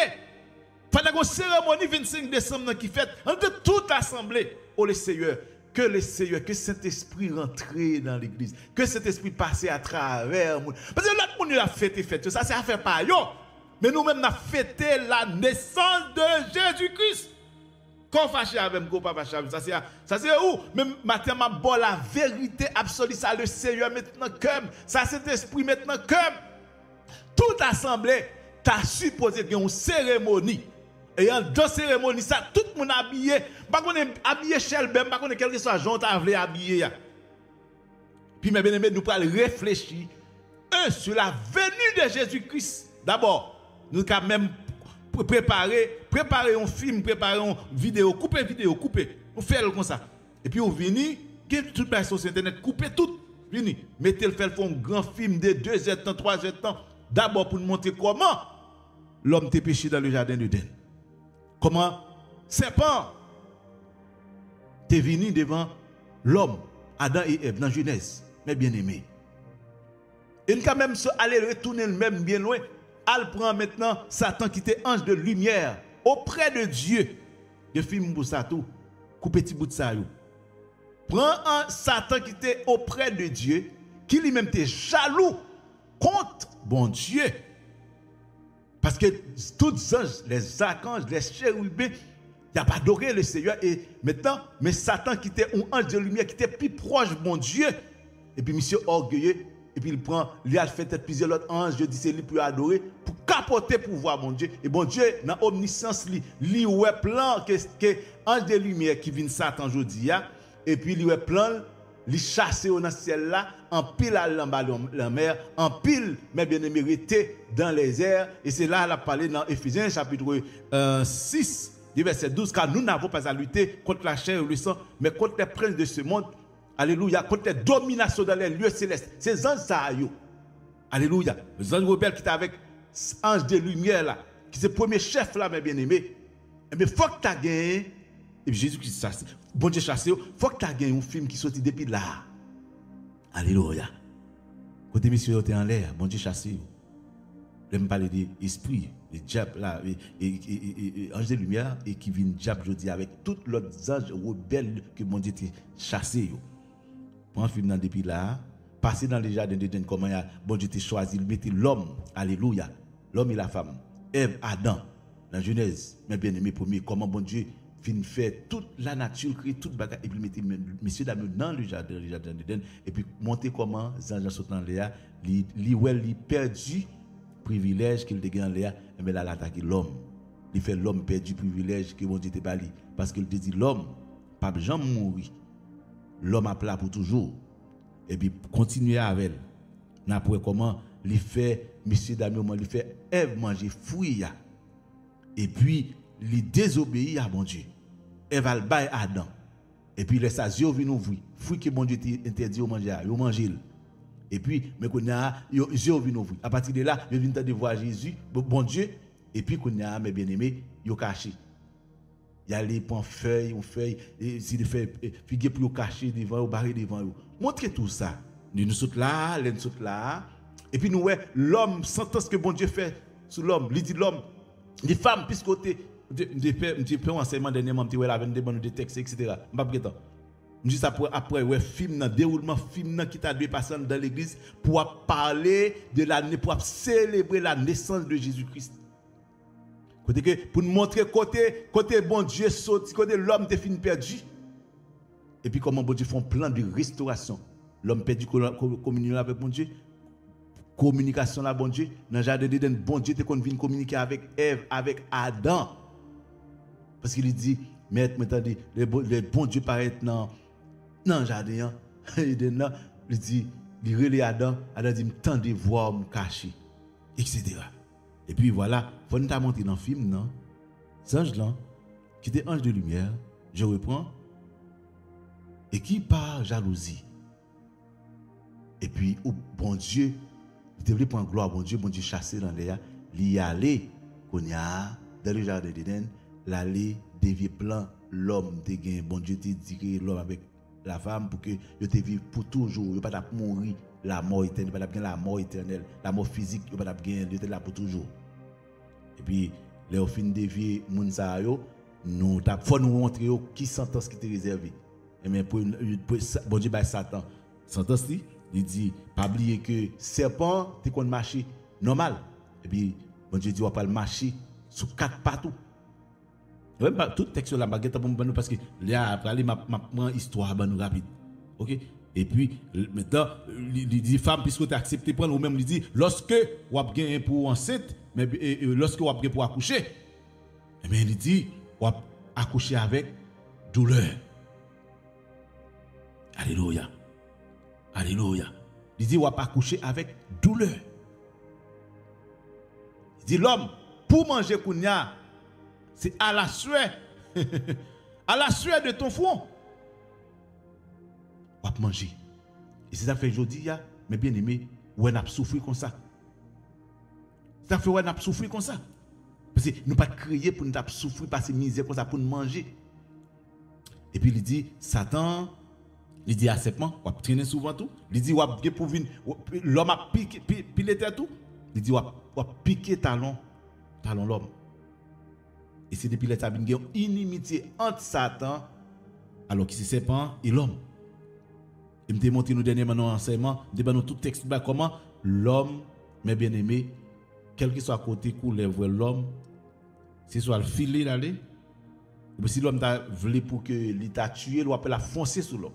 Il faut faire une cérémonie 25 décembre qui fait entre toute l'assemblée. Oh le Seigneur, que Saint-Esprit rentre dans l'église, que Saint-Esprit passe à travers. Parce que l'autre monde a fêté, ça c'est affaire par yo. Mais nous-mêmes, nous avons fêté la naissance de Jésus-Christ. Quand fâché avec moi, pas fâché avec ça c'est où? Même matin, ma bonne la vérité absolue, ça le Seigneur maintenant comme, ça c'est esprit maintenant comme. Toute assemblée, tu as supposé qu'il y ait une cérémonie. Et dans la cérémonie, ça, tout le monde habillé. Pas qu'on est habillé Shelben, pas qu'on est quel que soit Jean, tu as habillé. Puis, mes bien-aimés, nous allons réfléchir sur la venue de Jésus-Christ. D'abord, nous avons même préparé un film, préparer une vidéo, couper. On fait comme ça. Et puis, on vient, toute la sur Internet, couper tout. Vini, mettez le faire un grand film de 2 heures de temps, 3 heures de temps. D'abord, pour nous montrer comment l'homme t'est péché dans le jardin d'Éden. Comment serpent t'es venu devant l'homme, Adam et Ève, dans Genèse, mes bien-aimés. Et nous quand même aller retourner le même bien loin. Elle prend maintenant Satan qui était ange de lumière auprès de Dieu. Je filme pour ça tout. Coupe petit bout de ça. Prends un Satan qui était auprès de Dieu, qui lui-même était jaloux contre bon Dieu. Parce que tous les anges, les archanges, les chérubins, ils n'ont pas adoré le Seigneur. Et maintenant, mais Satan qui était un ange de lumière, qui était plus proche de mon Dieu. Et puis, monsieur orgueilleux, et puis il prend, il a fait plusieurs autres anges, je dis c'est lui pour adorer, pour capoter pour voir mon Dieu. Et bon Dieu, dans l'omniscience, il ouais plan que ange de lumière qui vient Satan aujourd'hui, et puis il ouais plan, il chasse dans le ciel là, en pile à la mer, en pile, mais bien aimé, dans les airs. Et c'est là, elle a parlé dans Éphésiens chapitre 6, verset 12, car nous n'avons pas à lutter contre la chair ou le sang, mais contre les princes de ce monde. Alléluia, contre les dominations dans les lieux célestes. Ces anges, ça y est. Alléluia. Les anges rebelles qui étaient avec ange de lumière là, qui c'est le premier chef là, mes bien-aimés. Mais il faut que tu aies gagné. Et puis Jésus qui chasse. Bon Dieu chasse. Il faut que tu aies gagné un film qui sortit depuis là. Alléluia. Côté monsieur, tu es en l'air. Bon Dieu chasse. Je me parle de l'esprit, le diable là, et ange de lumière, et qui vient diable, je dis, avec tous les autres anges rebelles que mon Dieu t'a chassé. Prends un film depuis là, passer dans les jardins d'Éden, comment bon Dieu t'a choisi, il mettait l'homme, alléluia, l'homme et la femme, Ève, Adam, dans Genèse, mes bien-aimés premiers, comment bon Dieu fin fait toute la nature, créer toute bagarre, et puis mettre messieurs dames dans le jardin d'Éden, et puis monter comment les anges sont dans l'air, il perdu privilège qu'il a gagné, mais là, il a attaqué l'homme. Il fait l'homme perdu privilège que mon Dieu t'a pas dit. Parce qu'il te dit l'homme, pas jamais mourir. L'homme a plat pour toujours. Et puis, continuer avec elle. Après, comment il fait, messieurs, dames, il fait Ève manger fruit. Et puis, il désobéit à mon Dieu. Ève a le bail à Adam. Et puis, les yeux viennent ouvrir. Fruit que mon Dieu t'a interdit de manger, il mange. Et puis, mais qu'on a, yeux viennent ouvrir. À partir de là, je viens de voir Jésus, bon Dieu. Et puis, qu'on a, mes bien-aimés, ils ont caché. Il y a les pans feuilles, on feuille, et si les feuilles, figues pour cacher devant, ou barrer devant eux. Montrez tout ça. Nous sommes là, nous sommes là. Et puis, nous, ouais, l'homme, sentant ce que bon Dieu fait sur l'homme, il dit l'homme, les femmes, puisque côté, je fais un enseignement dernièrement, je vais avec des textes, etc. Je ne sais pas. Je dis après, ouais, film, déroulement film qui t'a dû passer dans l'église pour parler de l'année, pour célébrer la naissance de Jésus-Christ. Côté que pour nous montrer côté bon Dieu sorti, côté l'homme te fin perdu. Et puis comment bon Dieu fait un plan de restauration. L'homme perdu communion avec bon Dieu. Communication là bon Dieu. Dans le jardin d'Éden, bon Dieu te vient communiquer avec Ève, avec Adam. Parce qu'il dit, mais attendez, le bon Dieu paraît dans le jardin Éden, il dit, il relève Adam, Adam dit, m'tendez voir, me cacher, etc. Et puis voilà, il faut nous montrer dans le film, non? Ces anges-là, qui étaient anges de lumière, je reprends, et qui par jalousie. Et puis, oh, bon Dieu, il devait prendre gloire, bon Dieu chassé dans l'air, il y allait, qu'on y a, dans le jardin d'Éden, l'aller dévier plan, l'homme te gagne, bon Dieu te dit l'homme avec la femme pour que yo te vive pour toujours, yo pas mourir la mort éternelle, pas gagner la mort éternelle, la mort physique, yo pas gagner, yo te là pour toujours. Et puis les au fin dévier moun sa yo, nous t'a faut nous montrer yo qui sentence qui te réservé. Et mais pour bon Dieu ba Satan, sentence il dit pas oublier que serpent te kon marcher normal. Et puis bon Dieu dit on pas le marcher sur quatre pattes. Même pas tout texte la baguette pour nous parce que là après aller m'a histoire ba nous rapide. OK? Et puis maintenant il dit femme puisque tu as accepté prendre ou même il dit lorsque ou a gagné pour enceinte mais lorsque ou a gagné pour accoucher eh bien il dit ou a accoucher avec douleur. Alléluia. Alléluia. Il dit ou a accoucher avec douleur. Il dit l'homme pour manger kounya c'est à la sueur. À la sueur de ton front. On va manger. Et c'est ça fait aujourd'hui, mais bien aimé, on a souffert comme ça. Ça fait on a souffert comme ça. Parce que nous pas créer pour nous souffrir, passer misère comme ça pour nous manger. Et puis il dit, Satan, il dit à serpent, on va traîner souvent tout. Il dit, on va pour venir, l'homme a piqué, pilé tout. Il dit, on va piquer talon l'homme. Et c'est depuis les sabines qui ont inimitié entre Satan, alors que c'est serpent et l'homme. Et je me montré nous dernièrement dans l'enseignement, je nous tout texte comment l'homme, mes bien-aimés, quel que soit côté couleur l'homme, c'est soit le filet d'aller, ou si l'homme t'a voulu pour que l'État tué, l'on appelle la foncer sur l'homme.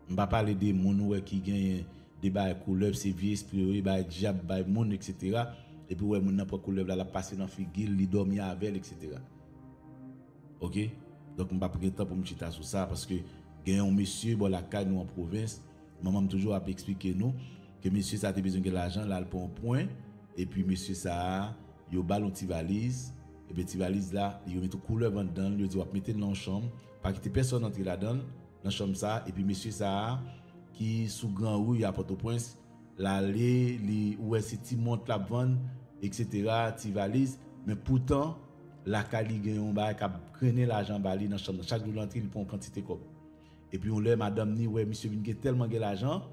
Je ne vais pas parler des gens qui gagnent des bails couleurs, c'est vieux esprit, des diable, des monde, etc. Et puis, ouais, mon n'importe quoi, la passer dans la figure, il dormit avec, etc. Ok? Donc, je ne vais pas prendre le temps pour me chiter sur ça parce que, il y a un monsieur, bon, la caille, nous en province, maman m'a toujours expliqué nous que monsieur, ça a besoin de l'argent, là, pour un point. Et puis, monsieur, ça, il y a un ballon de valise. Et puis, la valise là, il y a une couleur dedans, il dit, on va mettre dans la chambre, pas que personne entre là-dedans, dans la chambre, ça. Et puis, monsieur, ça, qui, sous grand rue, il y a Port-au-Prince, l'aller, où est-ce que tu montes la vente, etc., tu valises, mais pourtant, la Cali gagne un bail qui a grené l'argent bali dans la chambre. Chaque jour, l'entrée, il prend une quantité comme. Et puis, on l'a, madame, ni, ouais, monsieur, il a tellement de l'argent.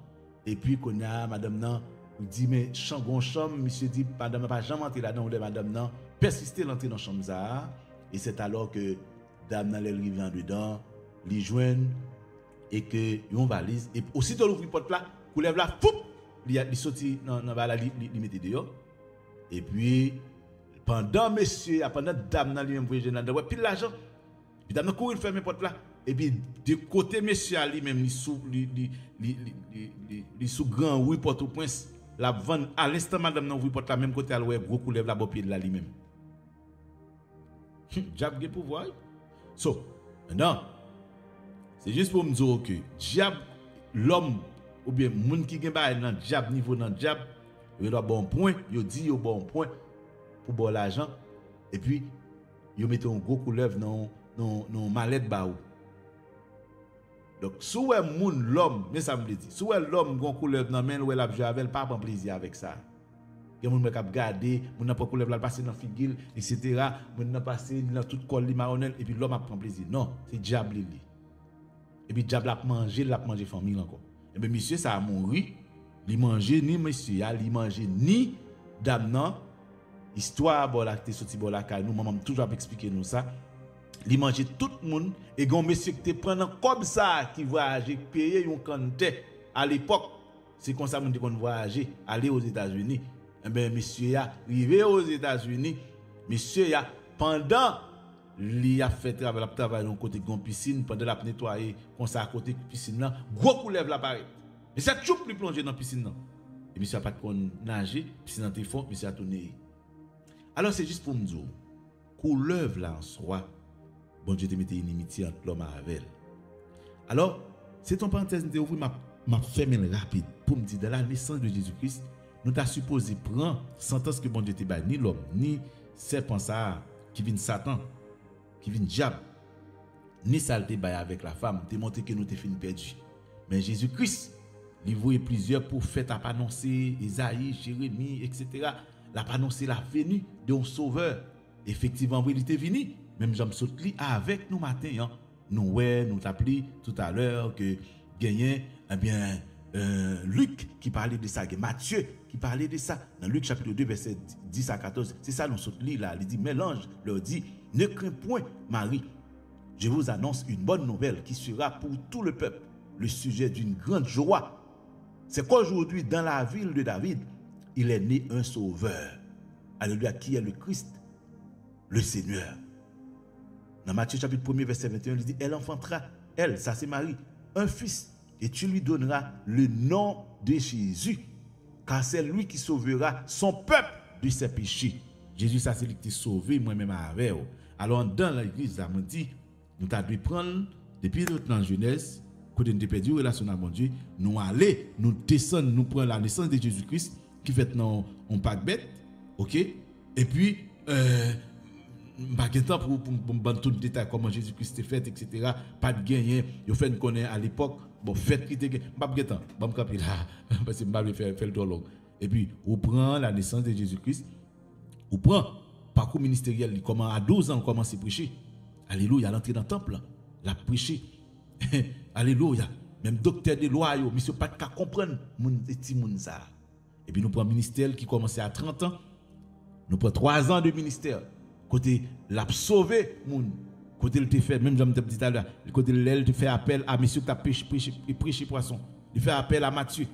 Et puis, qu'on a, madame, non, il dit, mais, chambre, monsieur dit, madame, pas jamais entrer là-dedans, on l'a, madame, non, persister l'entrée dans la chambre, ça. Et c'est alors que, dame, elle arrive en dedans, les joignent, et que, ils valise. Et aussitôt, l'ouvre porte là, qu'on lève là, foup, il sorti dans la il met dehors. Et puis, pendant monsieur, pendant dame dans lui-même, ouais, puis l'argent, puis dame courir fermer porte là. Et puis, de côté monsieur lui-même, il sous grand oui Port-au-Prince, la vente à l'instant madame dans oui porte là, même côté, elle ouais, gros coulève la pied de là lui-même. Diable a pouvoir. So, maintenant, c'est juste pour me dire que diable, l'homme, ou bien moun qui gen ba dans diable niveau dans diable, il a bon point, il dit au bon point pour bon l'argent et puis il met un gros couleuvre dans mallette ba ou. Donc sous un moun l'homme, mais ça me dit, sous l'homme gon couleuvre dans main ou elle a joué avec, pas prend plaisir avec ça. Il y a moun qui regarder, moun n'a pas couleuvre là passer dans figure etc. Moun n'a passer dans toute col li maronnel et puis l'homme a prend plaisir. Non, c'est diable li. Et puis diable a manger famille encore. Et bien monsieur ça a mouru. Il mangeait ni monsieur, il mangeait ni dame non. Histoire bon la te sorti bon la caille nous maman toujours expliquer nous ça. Il mangeait tout le monde et gon monsieur qui te prend comme ça qui voyager payer un canté à l'époque. C'est comme ça moun te kon voyager aller aux États-Unis. Eh bien, monsieur a arrivé aux États-Unis, monsieur a pendant il a fait travail dans côté de piscine pendant la nettoyer comme ça à côté de piscine là, gros couleuvre l'appareil. Mais ça toujours plus plongé dans la piscine là. Et monsieur a pas de nager, piscine dans téléphone, monsieur a tourné. Alors c'est juste pour me dire couleuvre là en soi, bon Dieu te mette une inimitié entre l'homme et avec elle. Alors, c'est une parenthèse de ouvrir m'a fermé rapide pour me dire dans la naissance de Jésus-Christ, nous t'a supposé prendre sentence que bon Dieu te bail ni l'homme ni serpent ça qui vient Satan, qui vient diable, ni saleté bail avec la femme, te montrer que nous te fin perdu. Mais Jésus-Christ, il voyait plusieurs prophètes à annoncer, Isaïe, Jérémie, etc. L'a annoncé la venue d'un sauveur. Effectivement, il était venu. Même Jean Sotli avec nous matin. Hein. Nous t'appelons tout à l'heure que gagné, eh bien, Luc qui parlait de ça, Matthieu qui parlait de ça. Dans Luc chapitre 2, verset 10 à 14, c'est ça nous Sotli là. Il dit, mais l'ange leur dit, ne crains point, Marie. Je vous annonce une bonne nouvelle qui sera pour tout le peuple le sujet d'une grande joie. C'est qu'aujourd'hui, dans la ville de David, il est né un sauveur. Alléluia, qui est le Christ, le Seigneur. Dans Matthieu chapitre 1, verset 21, il dit, elle enfantera, elle, ça c'est Marie, un fils, et tu lui donneras le nom de Jésus, car c'est lui qui sauvera son peuple de ses péchés. Jésus, ça c'est lui qui t'a sauvé, moi-même avec. Alors, dans l'église, ça me dit, nous avons dû prendre, depuis notre jeunesse, quand nous avons perdu relation avec mon Dieu, nous aller, nous descendre, nous prendre la naissance de Jésus-Christ, qui fait non on pas bête, ok, et puis pas de temps pour tout le détail comment Jésus-Christ est fait, etc. Pas de gagner, il fait connaître à l'époque, bon fait qui était pas de temps, bon capi là parce que m'a faire le dialogue. Et puis on prend la naissance de Jésus-Christ, on prend parcours ministériel, comment à 12 ans commence à prêcher. Alléluia, l'entrée dans le temple, la prêcher. Alléluia, même docteur de loi, monsieur pas de comprendre mon petit monde ça. Et puis nous prenons un ministère qui commençait à 30 ans. Nous prenons 3 ans de ministère. Côté l'a sauvé, côté il te fait, même j'aime te dit tout à l'heure, côté il te fait appel à monsieur qui a prêché poisson. Il fait appel à Matthieu.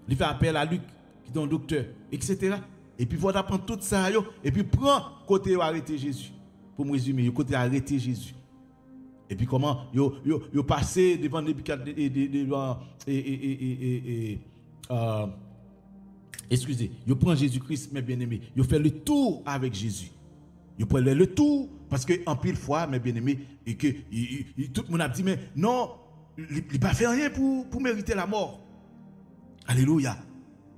Il fait appel à Luc, qui est un docteur, etc. Et puis il faut apprendre tout ça, et puis prends côté arrêter Jésus. Pour me résumer, côté arrêter Jésus. Et puis comment yo passé devant excusez, je prends Jésus-Christ, mes bien-aimés. Je fais le tour avec Jésus. Je prends le tour parce que en pile fois, mes bien-aimés, et que tout le monde a dit, mais non, il n'a pas fait rien pour mériter la mort. Alléluia.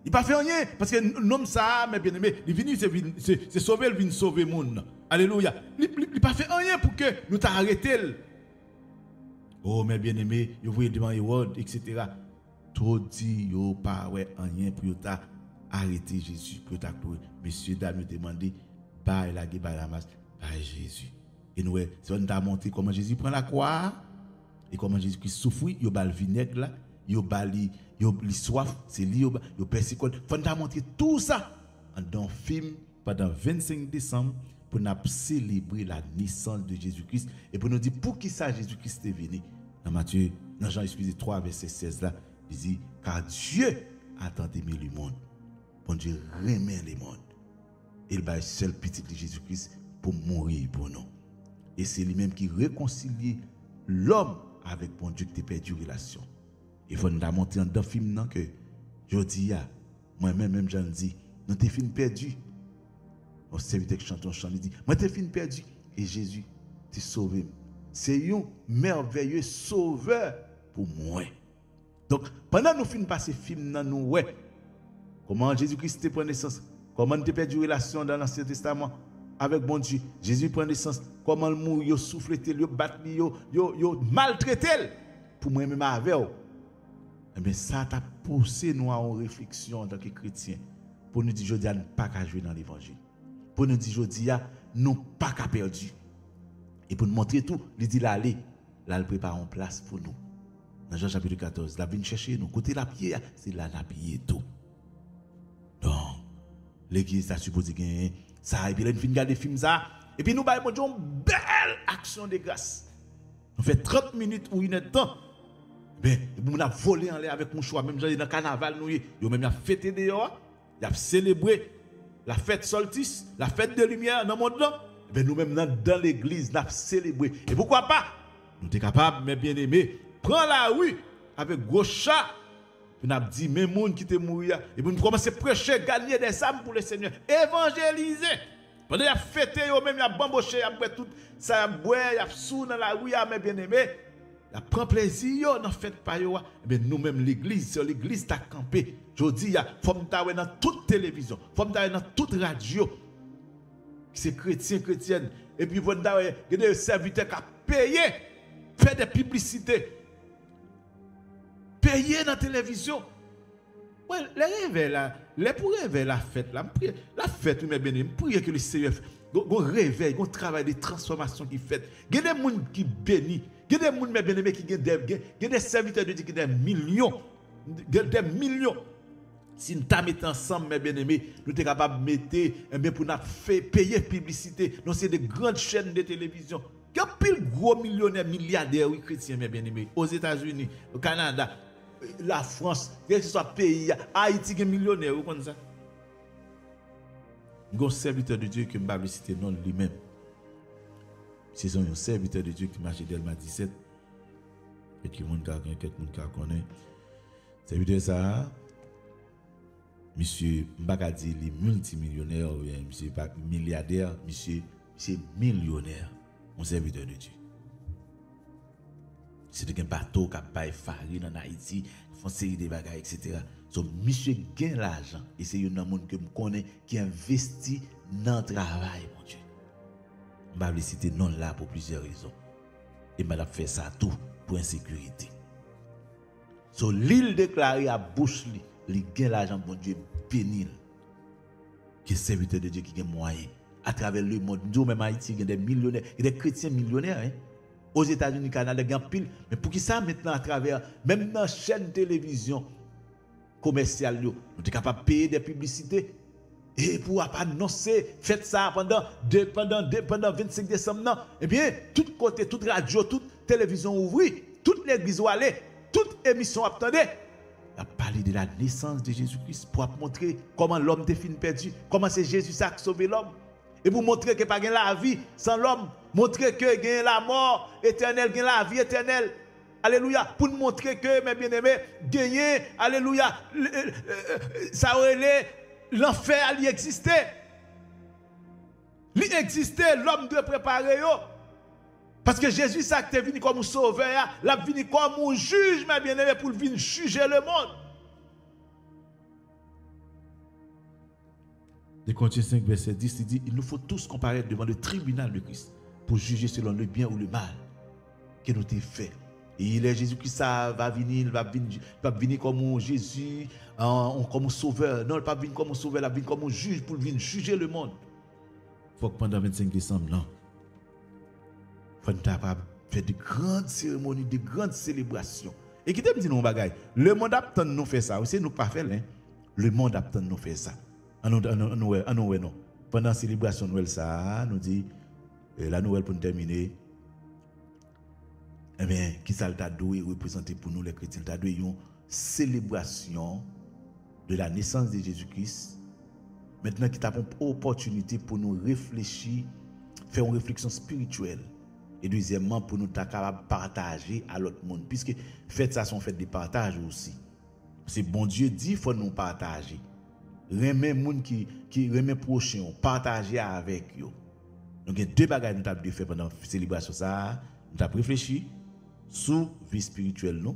Il n'a pas fait rien parce que l'homme ça, mes bien-aimés, il venu c'est sauver, il vient sauver le monde. Alléluia. Il n'a pas fait rien pour que nous t'arrêtions. Oh, mes bien-aimés, vous voyez devant Hérode, etc. Tout dit, yo pas rien pour arrêter Jésus, pour t'aclouer. Monsieur, dame, me demandé, bah, la gué, bah, la masse, bah, Jésus. Et nous, si on t'a montré comment Jésus prend la croix, et comment Jésus qui souffre, yo bal vinaigre là, yo soif, c'est lui, yo persicole. Faut t'a montré tout ça dans un film pendant 25 décembre pour nous célébrer la naissance de Jésus-Christ et pour nous dire pour qui ça Jésus-Christ est venu. Dans Matthieu, dans Jean 3, verset 16 là, il dit, car Dieu a tant aimé le monde. Bon Dieu remet le monde. Il va seul petit de Jésus-Christ pour mourir pour nous. Et c'est lui-même qui réconcilie l'homme avec bon Dieu qui a perdu relation. Il faut nous montrer dans le film que je dis, moi-même, j'en dis, nous t'es fin perdu. On serviteur qui chante un chant, il dit, moi t'es fin perdu. Et Jésus t'a sauvé. C'est un merveilleux sauveur pour moi. Donc, pendant nous finissons passer film dans nous, ouais, comment Jésus-Christ prend naissance, comment nous perdu relation dans l'Ancien Testament avec bon Dieu. Jésus prend naissance, comment le mourir, il souffle, il bat, il maltraité pour moi-même avec. Eh bien, ça t'a poussé nous à une réflexion en tant que chrétiens pour nous dire, je dis, nous pas qu'à jouer dans l'évangile. Pour nous dire, je dis, nous pas qu'à perdu. Et pour nous montrer tout, il dit, là, il prépare une place pour nous. Dans Jean chapitre 14, là, vient chercher nous. Côté la pierre, c'est là la pierre tout. Donc, l'église a supposé gagner ça. Et puis là, nous finissons regarder des films ça. Et puis nous avons une belle action de grâce. Nous fait 30 minutes ou une heure de temps. Ben, nous avons volé en l'air avec mon choix. Même dans le carnaval, nous avons même fêté dehors. Nous avons célébré. la fête solstice, la fête de lumière dans le monde là, ben nous-mêmes dans l'église, nous avons célébré. Et pourquoi pas? Nous sommes capables, mes bien-aimés, prendre la rue avec gros chat. Nous avons dit, mes gens qui étaient morts, et puis nous commençons à prêcher, gagner des âmes pour le Seigneur, évangéliser. Pendant qu'il a fêté, il a bamboché, il a tout ça, il a sous dans la rue, mes bien-aimés. Il prend plaisir dans la fête par yo. Mais nous-mêmes, l'église, c'est l'église qui a campé. Je dis, il faut que dans toute télévision, il faut que dans toute radio. C'est chrétien, chrétienne. Et puis, il faut que des serviteurs qui ont payé, fait des publicités. Payé dans la télévision. Ouais, les réveils là, les pour réveiller la fête là, la fête, mes bien-aimés, pour que le Seigneur gon réveil, gon travail de transformation qui fait. Il y a des gens qui bénissent, il y a des gens mes bien-aimés qui ont des serviteurs de Dieu qui ont des millions, Si nous mettons ensemble, mes bien-aimés, nous sommes capables de mettre pour nous payer publicité. Donc c'est des grandes chaînes de télévision. Il y a pile gros millionnaires, milliardaires, oui, chrétiens, mes bien-aimés, aux États-Unis, au Canada, la France, que ce soit pays, Haïti, qui millionnaire, vous connaissez ça? Un serviteur de Dieu qui m'a cité non lui-même. C'est un serviteur de Dieu qui marche Delma 17. Et qui monde connaît. Serviteur ça, monsieur Mbakadi, les multimillionnaires, monsieur milliardaire, monsieur millionnaire, un serviteur de Dieu. C'est un bateau qui a pas farine en Haïti, font série de bagages, etc. So, monsieur gagne l'argent et c'est un monde que je connais qui investit dans le travail, mon Dieu. Je vais citer non là pour plusieurs raisons. Et je vais faire ça tout pour insécurité. So, l'île déclarée à bouche, il gagne l'argent, mon Dieu, béni. Qui est serviteur de Dieu qui gagne moyen. À travers le monde, nous, même Haïti, il y a des millionnaires, il y a des chrétiens millionnaires, hein. Aux États-Unis, Canada, il y a pile. Mais pour qui ça maintenant à travers, même dans la chaîne de télévision commerciale, nous sommes capables de payer des publicités. Et pour annoncer, faites ça pendant 25 décembre. Non. Eh bien, tout côté, toute radio, toute télévision ouvrie, toute l'église où aller, toute émission attendée. On a parlé de la naissance de Jésus-Christ pour montrer comment l'homme était fini perdu, comment c'est Jésus qui a sauvé l'homme. Et pour montrer qu'il n'y a pas la vie sans l'homme, montrer qu'il y a la mort éternelle, qu'il y a la vie éternelle. Alléluia. Pour nous montrer que, mes bien-aimés, gagner, alléluia, ça aurait l'enfer, il existait. Il existait, l'homme doit préparer. Parce que Jésus, ça est venu comme un sauveur, il est venu comme un juge, mes bien-aimés, pour venir juger le monde. De Corinthiens 5, verset 10, il dit, il nous faut tous comparaître devant le tribunal de Christ pour juger selon le bien ou le mal que nous avons fait. Et il est Jésus-Christ, ça va venir, il va venir comme un Jésus, comme un sauveur. Non, il ne va pas venir comme un sauveur, il va venir comme un juge pour venir juger le monde. Il faut que pendant 25 décembre, non. Il faut que nous faire de grandes cérémonies, de grandes célébrations. Et qui te dit non, bagaille, le monde attend nous faire ça. C'est nous pas faire, hein? Le monde attend nous faire ça. Non. Pendant la célébration de Noël, ça, nous dit, la Noël pour nous terminer, eh bien, qui ça t'a doué représenter pour nous les chrétiens, t'a doué une célébration de la naissance de Jésus-Christ. Maintenant, qui t'a une opportunité pour nous réfléchir, faire une réflexion spirituelle. Et deuxièmement, pour nous être capables de partager à l'autre monde. Puisque faites ça, sont faites de partage aussi. C'est bon Dieu dit, il faut nous partager. Remet moun qui remet prochain, partager avec eux. Donc il y a deux bagages que nous avons fait pendant la célébration ça, nous avons réfléchi sur la vie spirituelle nous.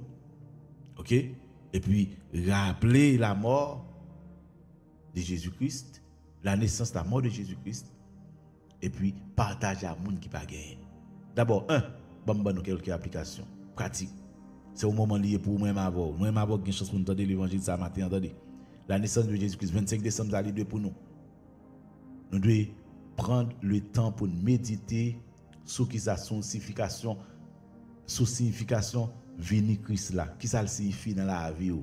OK? Et puis rappeler la mort de Jésus-Christ, la naissance, la mort de Jésus-Christ et puis partager à moun qui pas gagné. D'abord nous quelques applications pratiques. C'est au moment lié pour moi-même avoir une chance pour nous entendre l'évangile ça matin entendez. La naissance de Jésus-Christ, 25 décembre, ça deux pour nous. Nous devons prendre le temps pour méditer sur qui sa signification, venir Christ là. Qui ça signifie dans la vie?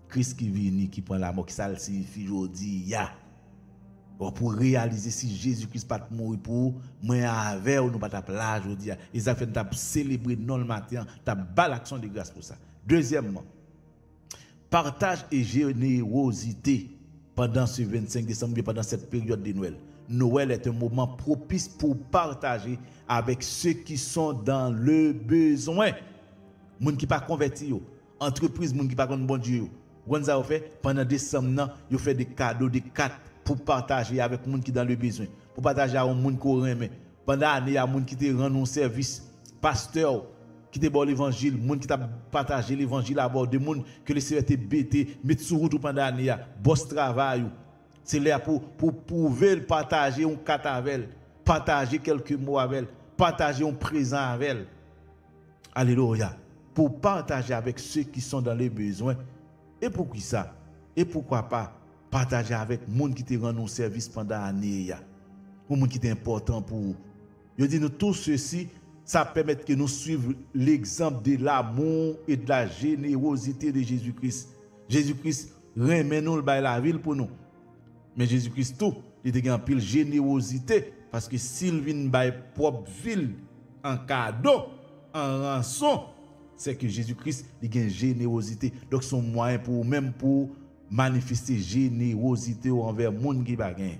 Christ qui vient, qui prend la mort, qui ça signifie aujourd'hui? Pour réaliser si Jésus-Christ pas mourir pour moi avec ou nous pas ta plage aujourd'hui. Et ça fait nous célébrer non le matin, ta belle action de grâce pour ça. Deuxièmement, partage et générosité pendant ce 25 décembre, pendant cette période de Noël. Noël est un moment propice pour partager avec ceux qui sont dans le besoin. Moun qui pas converti yo, entreprise moun qui pas connaît bon Dieu. Vous ça fait pendant décembre, vous fait des cadeaux, des cartes pour partager avec moun qui dans le besoin, pour partager avec moun qui remet. Pendant l'année, il y a moun qui te rend un service, pasteur qui te bon l'évangile, moun qui t'a partagé l'évangile à bord de moun que le Seigneur te bêté, mettre sur route pendant l'année, boss travail. C'est là pour pouvoir partager un carte avec elle, partager quelques mots avec elle, partager un présent avec elle. Alléluia. Pour partager avec ceux qui sont dans les besoins. Et pourquoi ça? Et pourquoi pas partager avec les gens qui te rendent un service pendant l'année? Ou les gens qui sont importants pour vous. Je dis nous tout ceci, ça permet que nous suivions l'exemple de l'amour et de la générosité de Jésus-Christ. Jésus-Christ remet nous la ville pour nous. Mais Jésus-Christ tout, il a une pile générosité parce que s'il vient by propre ville en cadeau, en rançon, c'est que Jésus-Christ il a une générosité. Donc son moyen pour même pour manifester générosité envers le monde qui va gagner.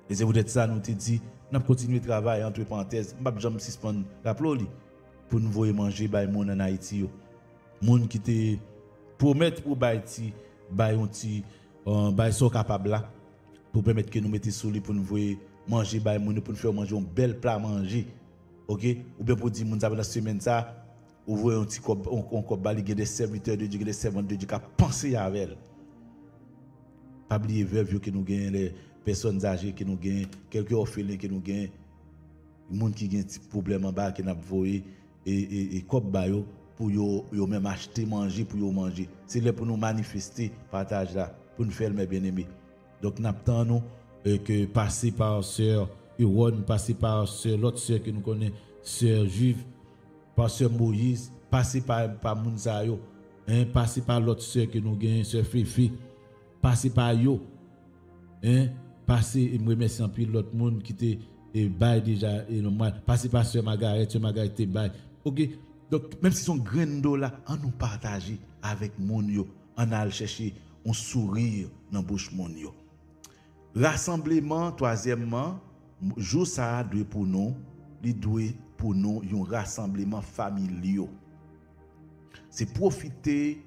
Et c'est peut-être ça nous te dit, nous continuer le travail entre parenthèses, pas jamais suspendre l'applaudi pour nous voir manger by monde en Haïti. Monde qui te promettre pour Haïti, by un petit sont capables là pour permettre que nous mettions sur lui pour nous voir manger by moun pour nous faire manger un bel plat manger. OK, ou bien pour dire moun ça dans la semaine ça ou voyez un petit on bali des serviteurs de Dieu, des servantes de Dieu qui penser avec elle. Pas oublier veuve que nous gagnons, les personnes âgées que nous gagnons, quelques orphelins que nous gagnons, les gens qui ont des problèmes en bas qui n'a voyé et comme bayo pour yo même acheter manger pour yo manger. C'est là pour nous manifester partage là pour nous faire mes bien-aimés. Donc nous attendons que passer par sœur Yvonne, passer par sœur l'autre sœur que nous connaissons, sœur Juive, par sœur Moïse, passer par Mounzayo, passer par l'autre sœur que nous gagnons, sœur Fifi, passer par yo, passer et me remercier en pile l'autre monde qui était bail déjà et normal, passer par sœur Margaret était bail. OK. Donc même si son grain d'eau là, on nous partager avec mon yo, on a chercher un sourire dans bouche mon yo. Rassemblement troisièmement, jour ça doit pour nous, il doit pour nous un rassemblement familial. C'est profiter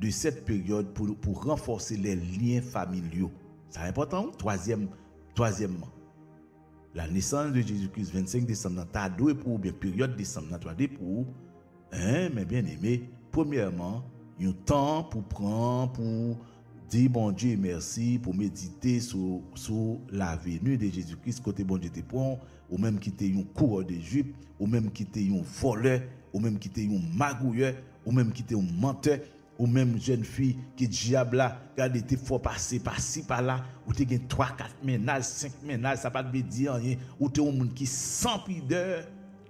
de cette période pour renforcer les liens familiaux. C'est important. Troisièmement, la naissance de Jésus-Christ 25 décembre, t'as doué pour bien période décembre, t'as doué pour mais bien aimé. Premièrement, un temps pour prendre pour dire bon Dieu merci, pour méditer sur la venue de Jésus-Christ côté bon Dieu te prend, ou même qui était un coureur de jupe, ou même qui était un voleur, ou même qui était un magouilleur, ou même qui était un menteur, ou même jeune fille qui diable là, regardez t'es fort passer par-ci par-là, ou t'es gain 3 4 ménages, 5 ménages, ça pas te dire rien, ou t'es un monde qui sans pudeur,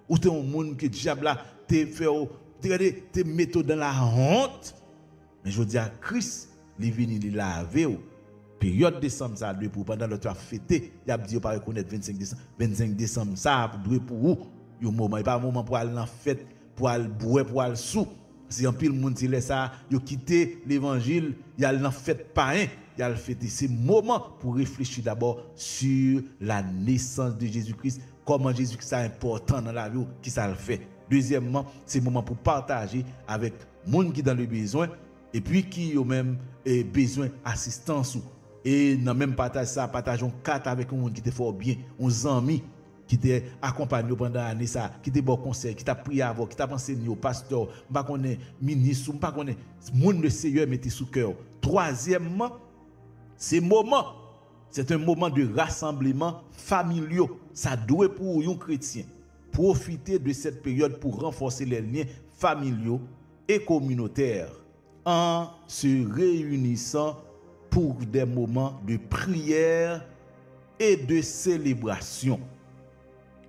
ou t'es un monde qui diable là, t'es métaux dans la honte. Mais je dis à Christ, il vient il laver période décembre ça doit pour pendant le temps fêter, il a dit pas reconnaître 25 décembre ça doit pour vous, un moment, pas un moment pour aller en fête, pour aller boire, pour aller sous. Si un pile monde laisse ça, yo quitter l'évangile, il y a en fête païen, il y a le fêter. C'est moment pour réfléchir d'abord sur la naissance de Jésus-Christ, comment Jésus-Christ est important dans la vie, qui ça le fait. Deuxièmement, c'est moment pour partager avec monde qui dans le besoin et puis qui ont même besoin d'assistance et dans même partage ça, partageons carte avec un monde qui te fort bien, un ami qui t'a accompagné pendant l'année ça, qui t'a bon conseil, qui t'a prié avant, qui t'a enseigné au pasteur, pas connaît ministre, pas connaît monde le Seigneur mettez sous cœur. Troisièmement, c'est un moment de rassemblement familial. Ça doit pour un chrétien profiter de cette période pour renforcer les liens familiaux et communautaires en se réunissant pour des moments de prière et de célébration.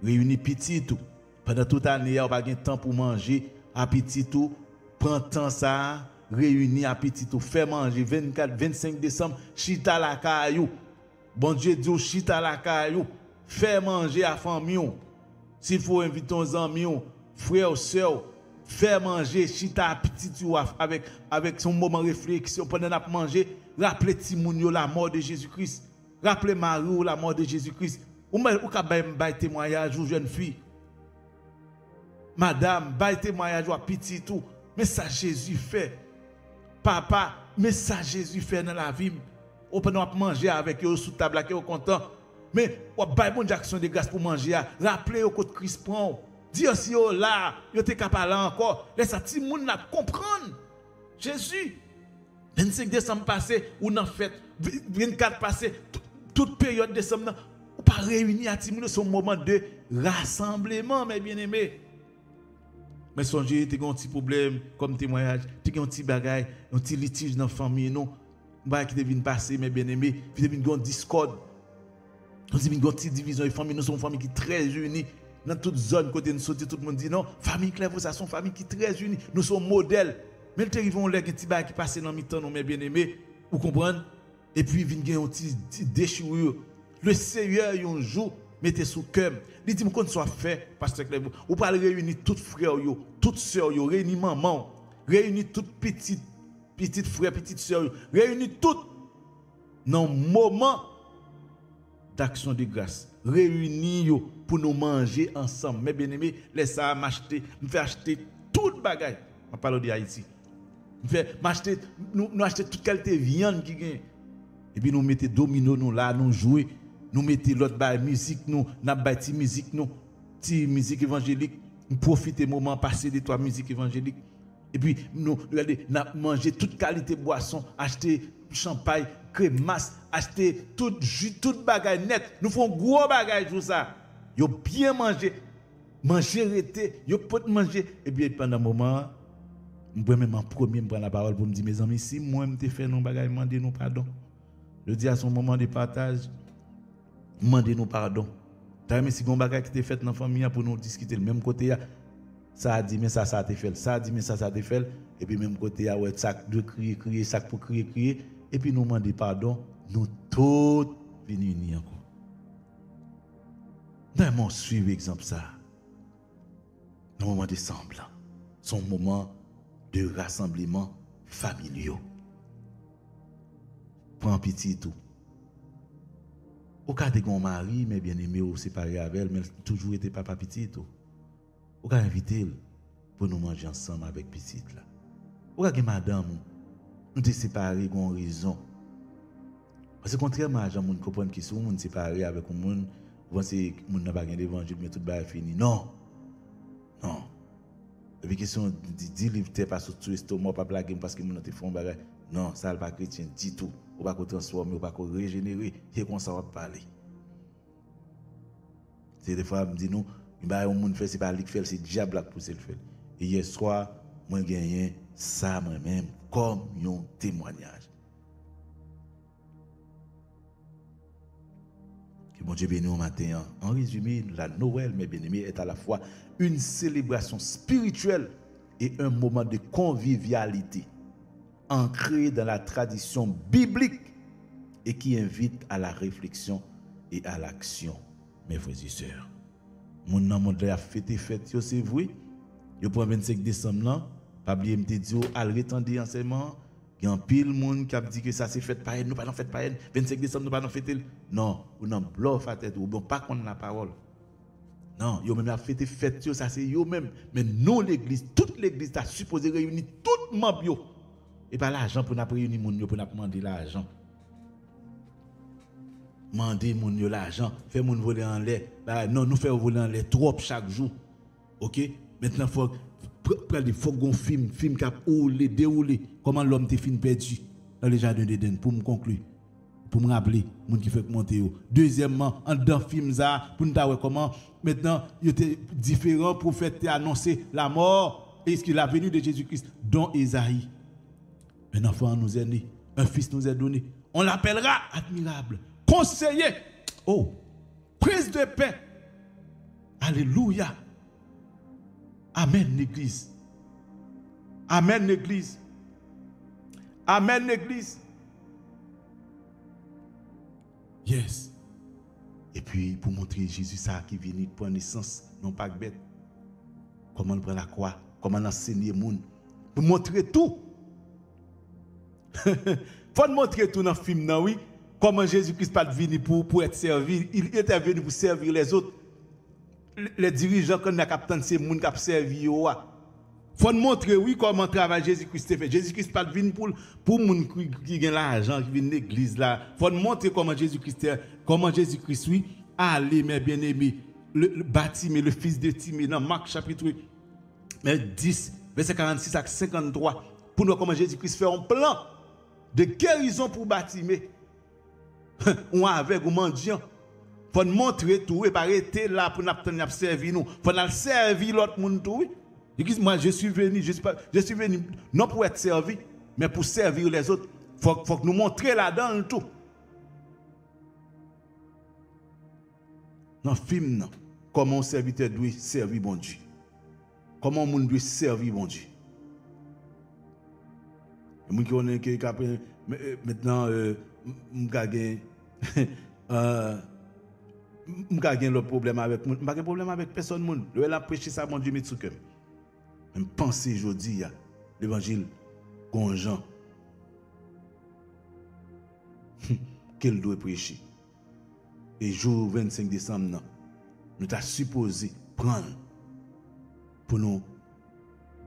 Réunis petit tout. Pendant toute l'année, on n'a pas de temps pour manger. À petit tout, prends temps ça, réunis à petit tout, fais manger 24, 25 décembre, chita la caillou. Bon Dieu dit, chita la caillou, fais manger à famille. S'il faut inviter ton ami, frère, soeur, fais manger chita à petit tout avec son moment de réflexion pendant qu'on manger. rappelez Timoun la mort de Jésus-Christ. Rappelez Marie la mort de Jésus-Christ. Ou ka bay témoignage aux jeunes filles. Madame, bay témoignage à petit tout. Mais ça Jésus fait. Papa, mais ça Jésus fait dans la vie. On peut manger avec eux sous table qui est content. Mais on bay bon action de grâce pour manger. Rappelez au côté Christ prend. Dire si yo là, yo te capable encore. Laisse ça ti moun n'a comprendre. Jésus 25 décembre passé ou nan fête 24 passé toute période décembre ou pas réunis à ti moun son moment de rassemblement mes bien-aimés. Mais songez tu un petit problème comme témoignage, tu un petit bagaille, un petit litige dans famille non. Ba qui devine passer mes bien-aimés, qui devine gon discorde. On dit une petite division de famille, nous sommes une famille qui est très unie. Dans toute zone côté nous sortir tout le monde dit non, famille claire ça sont famille qui est très unie, nous sommes modèles. Mais le terrible on les petit bail qui passe dans mi-temps nos bien-aimés, vous comprenez? Et puis vinn gen un petit déchirure. Le Seigneur un jour mettez sous cœur. Il dit qu'on soit fait pasteur Claire, ou pas réunir toutes frères yo, toutes sœurs yo, réunir maman, réunir toutes petites frères, petites sœurs yo, réunir toutes dans moment d'action de grâce. Réunis yo pour nous manger ensemble. Mes bien-aimés, laisse ça m'acheter, me faire acheter toute bagaille. On parle de Haïti. Nous acheter toute qualité de viande qui gagne. Et puis nous mettons domino nous là, nous jouer, nous mettons l'autre musique nous, n'a bâti musique nous, ti musique évangélique, nous profiter moment passé de toi musique évangélique. Et puis nous regardez, n'a manger toute qualité de boisson, acheter champagne, crémasse, acheter tout jus, toute bagaille net. Nous faisons gros bagaille pour ça. Yo bien manger arrêter, yo peut manger et puis pendant un moment moi même en premier me prendre la parole pour me dire mes amis si moi me fait non bagaille demander nous pardon. Je dis à son moment de partage demander nous pardon. T'as même si gon bagaille qui t'est fait dans la famille pour nous discuter le même côté ça a dit mais ça t'est fait, ça a dit mais ça t'est fait et puis même côté ouais sac de crier sac pour crier et puis nous demander pardon, nous tous venir unis encore. D'ailleurs, suivre exemple ça. Dans le moment de semblant, son moment de rassemblement familial. Prends petit tout. Au cas de mon mari, mais bien aimé ou séparé avec elle, mais toujours été papa petit tout. Au cas inviter pour nous manger ensemble avec petit là. Au cas que madame nous te séparés pour une raison. Parce que contrairement à gens qui comprennent que si on est séparé avec un monde, vous pensez que moun n'a pas gagné l'évangile mais tout va fini. Non. Non. Et puis question de livre t'es pas sur tout estomac pas blaguer parce que moun te font bagarre. Non, ça pas chrétien dit tout. On va transformer, on va régénérer, c'est comme ça on va parler. C'est des fois me dit nous, bah on monde fait c'est pas lui qui fait, c'est diable qui pousse le faire. Et hier soir, moi gagné ça moi-même comme un témoignage. Que bon Dieu bénisse au matin. En résumé, la Noël, mes bien-aimés, est à la fois une célébration spirituelle et un moment de convivialité ancré dans la tradition biblique et qui invite à la réflexion et à l'action, mes frères et sœurs. Mon nom de la fête, c'est vrai. Le 25 décembre, là, pas oublier me dire, al retendre enseignement. Il y a un pile monde qui a dit que ça c'est fait par elle, nous pas en fait par elle. 25 décembre nous pas en fêter. Non, ou non bluff à tête ou bon pas contre la parole. Non, yo même la fête ça c'est yo même, mais nous l'église, toute l'église a supposé réunir tout membre yo. Et pas l'argent pour n'a réunir moun yo pour n'a demander l'argent. Demander moun yo l'argent, faire moun voler en l'air. Non, nous faire voler en l'air trop chaque jour. OK? Maintenant faut qu'on film qui a déroulé comment l'homme te fin perdu dans le jardin d'Éden pour me conclure pour me rappeler monde qui fait monter. Deuxièmement en dans film ça pour nous voir comment maintenant il était différent prophète a annoncé la mort et ce qu'il la venue de Jésus-Christ dont Isaïe un enfant nous est né, un fils nous est donné, on l'appellera admirable, conseiller, prince de paix. Alléluia. Amen l'église. Amen l'église. Amen l'église. Yes. Et puis pour montrer Jésus ça qui vient prendre naissance, non pas bête. Comment il prend la croix, comment il enseigne les gens. Pour montrer tout. Faut montrer tout dans le film, non, oui. Comment Jésus-Christ pas venu pour être servi. Il était venu pour servir les autres. Les dirigeants, quand on a capté, c'est les gens qui ont servi. Il faut montrer, oui, comment travail Jésus-Christ fait. Jésus-Christ pas venu pour les gens qui ont l'argent, qui viennent de l'église. Il faut montrer comment Jésus-Christ, oui, allez, mes bien-aimés, le Bartimée, le fils de Timée, dans Marc chapitre 10, verset 46 à 53, pour nous comment Jésus-Christ fait un plan de guérison pour Bartimée. Ou avec ou mendiant. Faut montrer tout et pas arrêter là pour nous servir nous. Faut nous servir l'autre monde tout. Moi je suis venu non pour être servi mais pour servir les autres. Faut que nous montrer là-dedans tout. Dans le film, comment un serviteur doit servir bon Dieu. Comment un monde doit servir bon Dieu. Et moi qui on est maintenant m'ka gen le problème avec moun, m'pa gen problème avec personne moun. Le la prêcher ça bon Dieu met sous cœur. Même penser jodi a l'évangile gon Jean qu'elle doit prêcher. Et jour 25 décembre nous t'a supposé prendre pour nous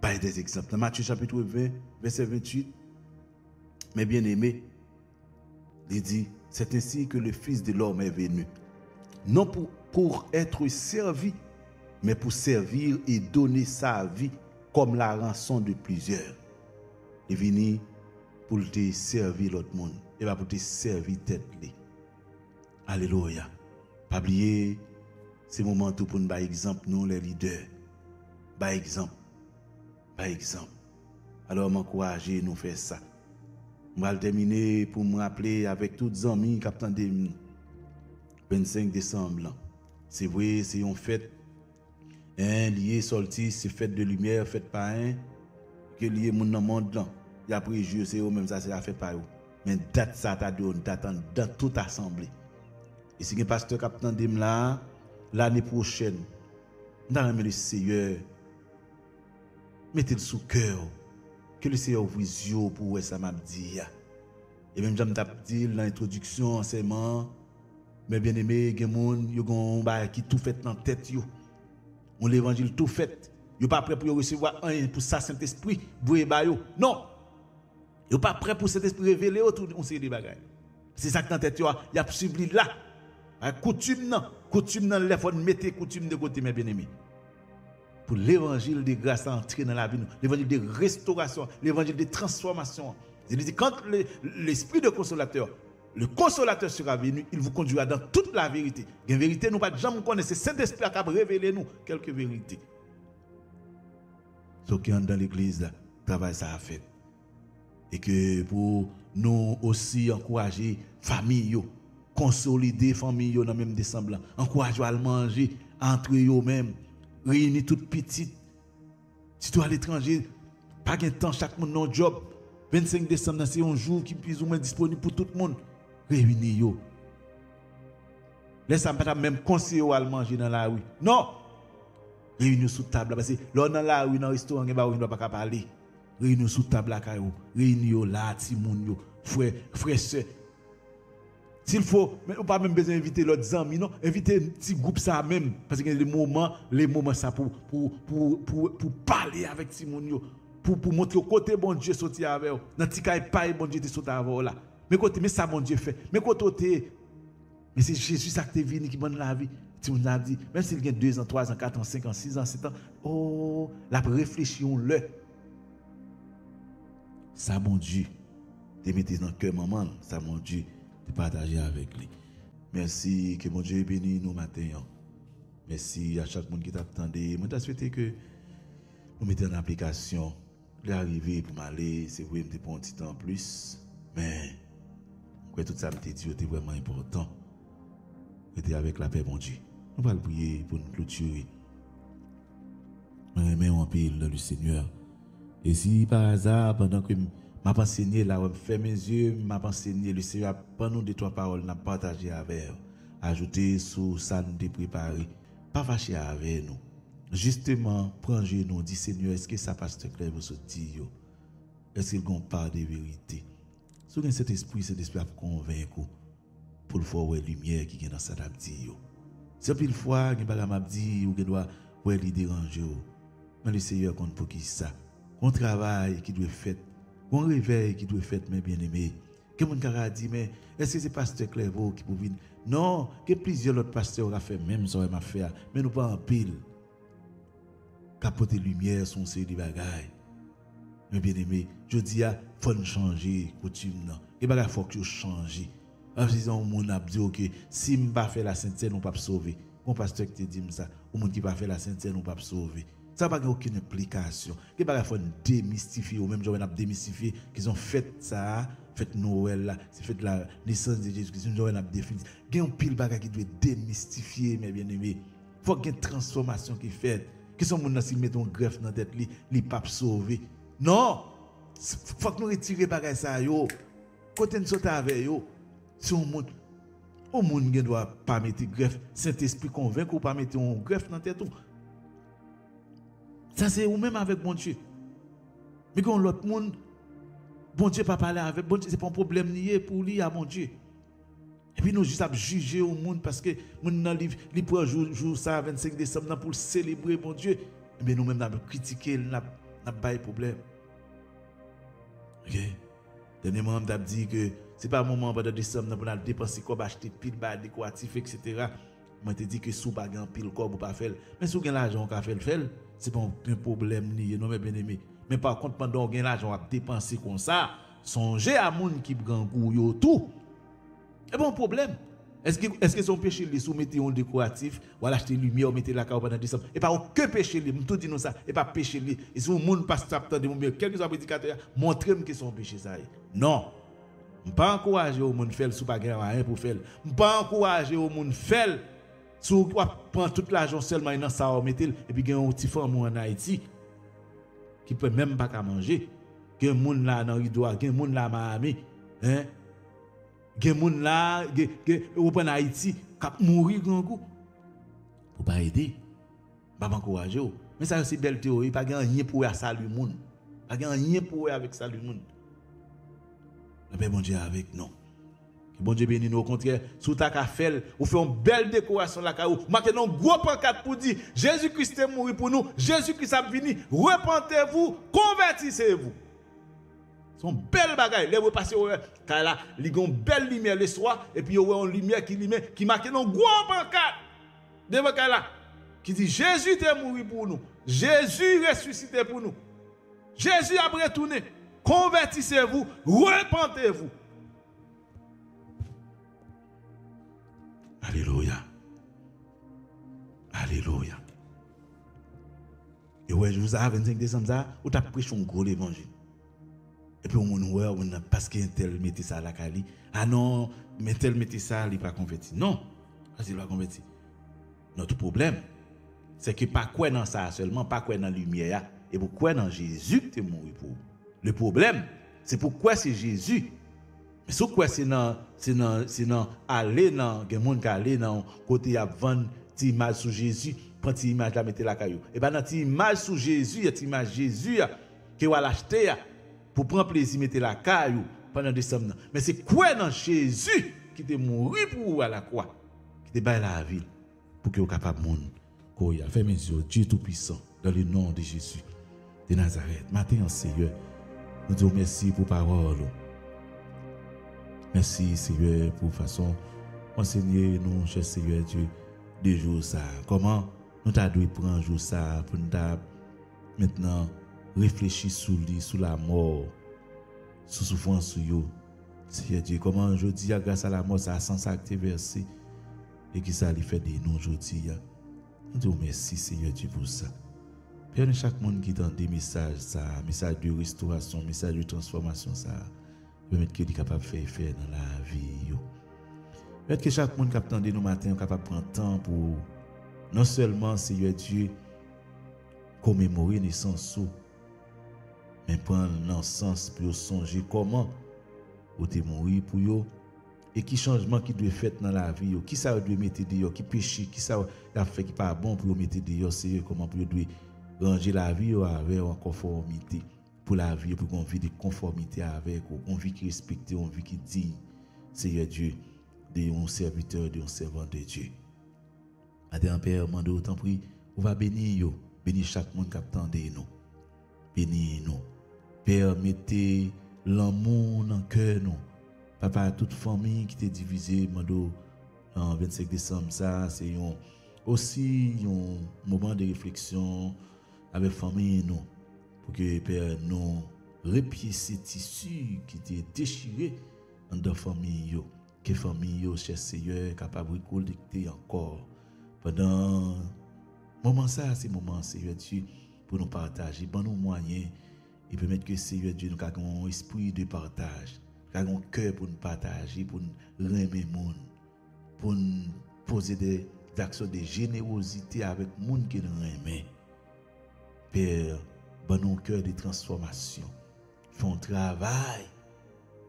bailler des exemples. Dans Matthieu chapitre 20 verset 28, mes bien-aimés, il dit, c'est ainsi que le Fils de l'homme est venu. Non pour être servi, mais pour servir et donner sa vie comme la rançon de plusieurs. Il est venu pour te servir l'autre monde. Et pas pour te servir tête. Alléluia. Pas oublier, c'est le moment tout pour nous par exemple, nous les leaders. Par exemple. Par exemple. Alors m'encourager nous faire ça. Je vais terminer pour me rappeler avec tous les amis qui attendent 25 décembre. C'est vrai, c'est une fête lié sorti, c'est fête de lumière, fête par un, que lié mon dans le monde. Il y a préjugé, c'est eux même ça, c'est la fête par eux. Mais date ça, t'as donné, date dans toute assemblée. Et si un pasteur qui attend là, l'année prochaine, dans le Seigneur, mettez-le sous cœur. Que le Seigneur vous yeux pour ça m'a dit. Et même j'aime dit dans l'introduction enseignement, mais bien aimé, gen moun yo gon ba qui tout fait dans tête yo. On l'évangile tout fait. Yo pas prêt pour recevoir un pour ça Saint-Esprit, boué ba yo. Non. Yo pas prêt pour cet esprit révéler autour on sait des bagages. C'est ça que dans tête yo, y a suivi là. Coutume nan les faut mettre coutume de côté mes bien-aimés. Pour l'évangile de grâce à entrer dans la vie, l'évangile de restauration, l'évangile de transformation. Il dit quand l'esprit de consolateur, le consolateur sera venu, il vous conduira dans toute la vérité. La vérité, nous pas jamais connaître, c'est Saint-Esprit qui a révélé nous quelques vérités. Ceux qui sont dans l'église, là, travail ça a fait. Et que pour nous aussi encourager famille, consolider famille dans même décembre, encourager à manger entre eux-mêmes. Réunir toutes petites. Si tu es à l'étranger, pas de temps, chaque monde non job. 25 décembre, c'est un jour qui est plus ou moins disponible pour tout le monde. Réunir. Laisse pas même conseiller à manger dans la rue. Non! Réunir sous table. Parce que là, dans la rue, dans le restaurant, on ne doit pas parler. Réunir sous table là, réunir là, petit monde, frère, soeur. S'il faut, mais on pas même besoin d'inviter l'autre amis, non, inviter un petit groupe ça même, parce que les moments ça pour parler avec Simon, pour montrer au côté bon Dieu sorti avec eux. Dans petit cas pas bon Dieu te sorti avec eux là. Mais ça bon Dieu fait. Mais côté mais c'est Jésus ça qui est venu qui donne la vie. Simon l'a dit, même s'il y a 2 ans, 3 ans, 4 ans, 5 ans, 6 ans, 7 ans, oh, la réflexion le. Ça bon Dieu, te mettez dans le cœur maman, ça mon Dieu. De partager avec lui. Merci, que mon Dieu bénisse nous matin. Merci à chaque monde qui t'attendait. Moi, je souhaite que nous mettions en application. L'arrivée pour m'aller, c'est vrai, je prends un petit temps en plus. Mais, tout ça, c'était vraiment important. J'étais avec la paix, mon Dieu. On va le prier pour nous clôturer. Mais on pile dans le Seigneur. Et si par hasard, pendant que m'a enseigné là, fait mes yeux, m'a enseigné le Seigneur, pendant nous 2-3 paroles, n'a partagé avec vous. Ajouter sur ça nous préparé. Pas fâché avec nous. Justement, prends nous, dit Seigneur, est-ce que ça passe clair vous dire? Est-ce qu'il y a une part de vérité? Si cet esprit a convaincu pour le faire lumière qui est dans sa dit. C'est pile fois que m'a dit ou que doit ouais lui déranger. Mais le Seigneur compte pour qui ça. Un travail qui doit fait, un réveil qui doit fait mes bien-aimés. Que mon cara dit mais est-ce que c'est pasteur Clairvaux qui peut venir? Non, que plusieurs autres pasteurs ont fait même ça m'a fait mais nous pas en pile. Capoter lumière son série de bagailles. Mes bien-aimés, je dis à faut changer coutume non. Et bagay faut que changer. En disant mon a dit que si me pas faire la sainteté nous pas sauver. Mon pasteur qui te dit ça, ou monde qui pas faire la sainteté nous pas sauver. Ça n'a pas aucune implication. Il faut démystifier, ou même j'en ai démystifié, qu'ils ont fait ça, fait Noël, là, c'est fait la naissance de Jésus-Christ, j'en ai défini. Il y a un pile bagage qui doit démystifier, mes bien-aimés. Il faut qu'il y ait une transformation qui est faite. Qui sont les gens qui mettent un greffe dans la tête, les papes sauvés. Non! Il faut que nous retirions bagage ça, yo. Quand nous sommes avec yo, si on monte, au monde ne doit pas mettre greffe, Saint-Esprit convainc ou pas mettre un greffe dans la tête. Ça c'est ou même avec bon Dieu. Mais quand l'autre monde, bon Dieu pas parler avec bon Dieu, c'est pas un problème nié pour lui à bon Dieu. Et puis nous juste à juger au monde parce que monde dans livre, il prend jour ça 25 décembre pour célébrer bon Dieu. Mais nous même n'a critiquer, n'a pas de problème. OK. Dernièrement on t'a dit que c'est pas un moment de décembre pour dépenser comme acheter pile bas décoratif etc. Moi te dit que sous pas grand pile corps pour pas faire. Mais si vous avez l'argent qu'a fait le faire, c'est pas un problème ni non mais bien aimé. Mais par contre pendant vous avez l'argent à dépenser comme ça, songez à monde qui grand goût yo tout. Et bon problème. Est-ce que son péché les soumettez un décoratif ou acheter lumière ou mettez la carte pendant décembre et pas aucun péché les tout dit nous ça et pas péché les et si le monde passe attendre mon quel que soit prédicateur montrez-moi que son péché ça. Non. Je ne pas encourager au monde faire sous pas rien pour faire. Je ne pas encourager au monde faire sous prend toute l'argent seulement dans ça mettez et puis il y a un petit femme en Haïti qui peut même pas manger. Il y a un monde là dans Ridoua, il y a un monde là à Miami, hein? Il y a un monde là en Haïti qui mourir grand coup. Pour pas aider. Pas encourager. Mais ça c'est belle théorie, pas rien pour saluer le monde. Pas rien pour avec saluer le monde. Mais bon Dieu avec non. Que bon Dieu bénisse nous au contraire. Sous ta fait ou fait une belle décoration la caillou. Marquez un gros pancarte pour dire Jésus-Christ est mort pour nous. Jésus-Christ a venu. Repentez-vous, convertissez-vous. Son belle bagaille. Les vous passez car là, il y a une belle lumière le soir et puis il y a une lumière qui marque un gros pancarte. Devant là qui dit Jésus est mort pour nous. Jésus ressuscité pour nous. Jésus a retourné. Convertissez-vous, repentez-vous. Alléluia. Alléluia. Et ouais, je vous ai 25 décembre, ça, où tu as prêché un gros évangile. Et puis, on parce qu'un tel mettait ça à la Cali. Ah non, mais tel mettait ça, il n'est pas converti. Non, parce qu'il n'est pas converti. Notre problème, c'est que pas quoi dans ça seulement, pas quoi dans la lumière, et pourquoi dans Jésus que tu es mort pour. Le problème, c'est pourquoi c'est Jésus. Mais ce quoi c'est dans aller dans des monde qui aller dans côté à vendre une image sur Jésus, prend une image la mettre la caillou. Et ben dans une image sur Jésus, il y a une image Jésus qui va l'acheter pour prendre plaisir mettre la caillou pendant décembre. Mais c'est quoi dans Jésus qui est mort pour à la croix, qui est bail la ville pour que vous capable monde quoi a fait mes yeux Dieu tout puissant dans le nom de Jésus de Nazareth. Matin Seigneur, nous disons merci pour parole. Merci Seigneur pour façon enseigner nous, cher Seigneur Dieu, de jours ça. Comment nous t'avons prendre jour ça pour nous maintenant réfléchir sur lui, sur la mort, sur souffrance sur yo. Seigneur Dieu, comment aujourd'hui grâce à la mort ça a sens acté versé et qui ça lui fait de nous aujourd'hui. Nous disons merci Seigneur Dieu pour ça. Père, chaque monde qui donne des messages ça, message de restauration, message de transformation ça. Permettre qu'il est capable de faire effet dans la vie. Permettre que chaque monde qui attend nous matin est capable de prendre temps pour non seulement, Seigneur Dieu, commémorer la naissance, mais prendre le sens pour songer comment vous êtes mort pour vous et qui changement qui doit faire dans la vie, qui ça doit mettre dehors, qui péché, qui ça a fait qui pas bon pour mettre dehors, Seigneur, comment pour doit ranger la vie avec en conformité pour la vie, pour qu'on vit de conformité avec, qu'on vit qui respecte, on vit qui digne, Seigneur Dieu, de un serviteur, de un servant de Dieu. Adèle Père, mande autant prie, on va bénir, bénir chaque monde qui attend nous. Bénis nous. Père, mettez l'amour dans le cœur nous. Papa, toute famille qui t'est divisée, mando, en 25 décembre, ça, c'est aussi un moment de réflexion avec la famille nous. Pour que, Père, nous repier ces tissus qui étaient déchirés dans la famille. Que la famille, cher Seigneur, capable de collecter encore. Pendant moment ça, c'est moment, Seigneur Dieu, pour nous partager, pour nous moyens, et permettre que Seigneur Dieu nous ait un esprit de partage, un cœur pour nous partager, pour nous aimer le monde, pour nous poser des actions de générosité avec le monde qui nous aime. Père, bon nous cœur de transformation, font travail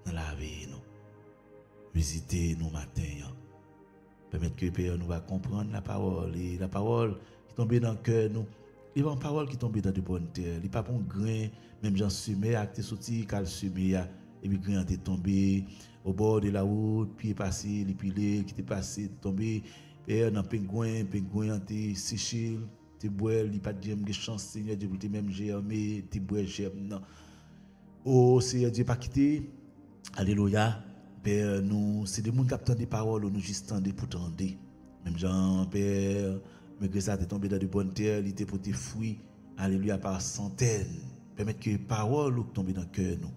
dans la vie. Visitez nous matin. Permettre que Père nous va comprendre la parole, et la parole qui tombe dans le cœur nous. Il y a une parole qui tombe dans de bonnes terres. Il n'y a pas un grain, même j'en semé, acte sorti, qu'elle semé, et puis grain est tombé au bord de la route, puis est passé, les pilés qui est passé, tombé, et dans pingouin est séché, tu bois, il n'y a pas de chance, Seigneur Dieu, pour même germer, tu bois, germe, non. Oh, Seigneur Dieu, pas quitter. Alléluia. Père, nous, c'est des gens qui attendent des paroles, nous juste attendons pour t'entendre. Même Jean, Père, mais que ça t'est tombé dans de bonnes terres, il était pour tes fruits, alléluia, par centaines. Permettre que les paroles qui tombent dans le cœur, nous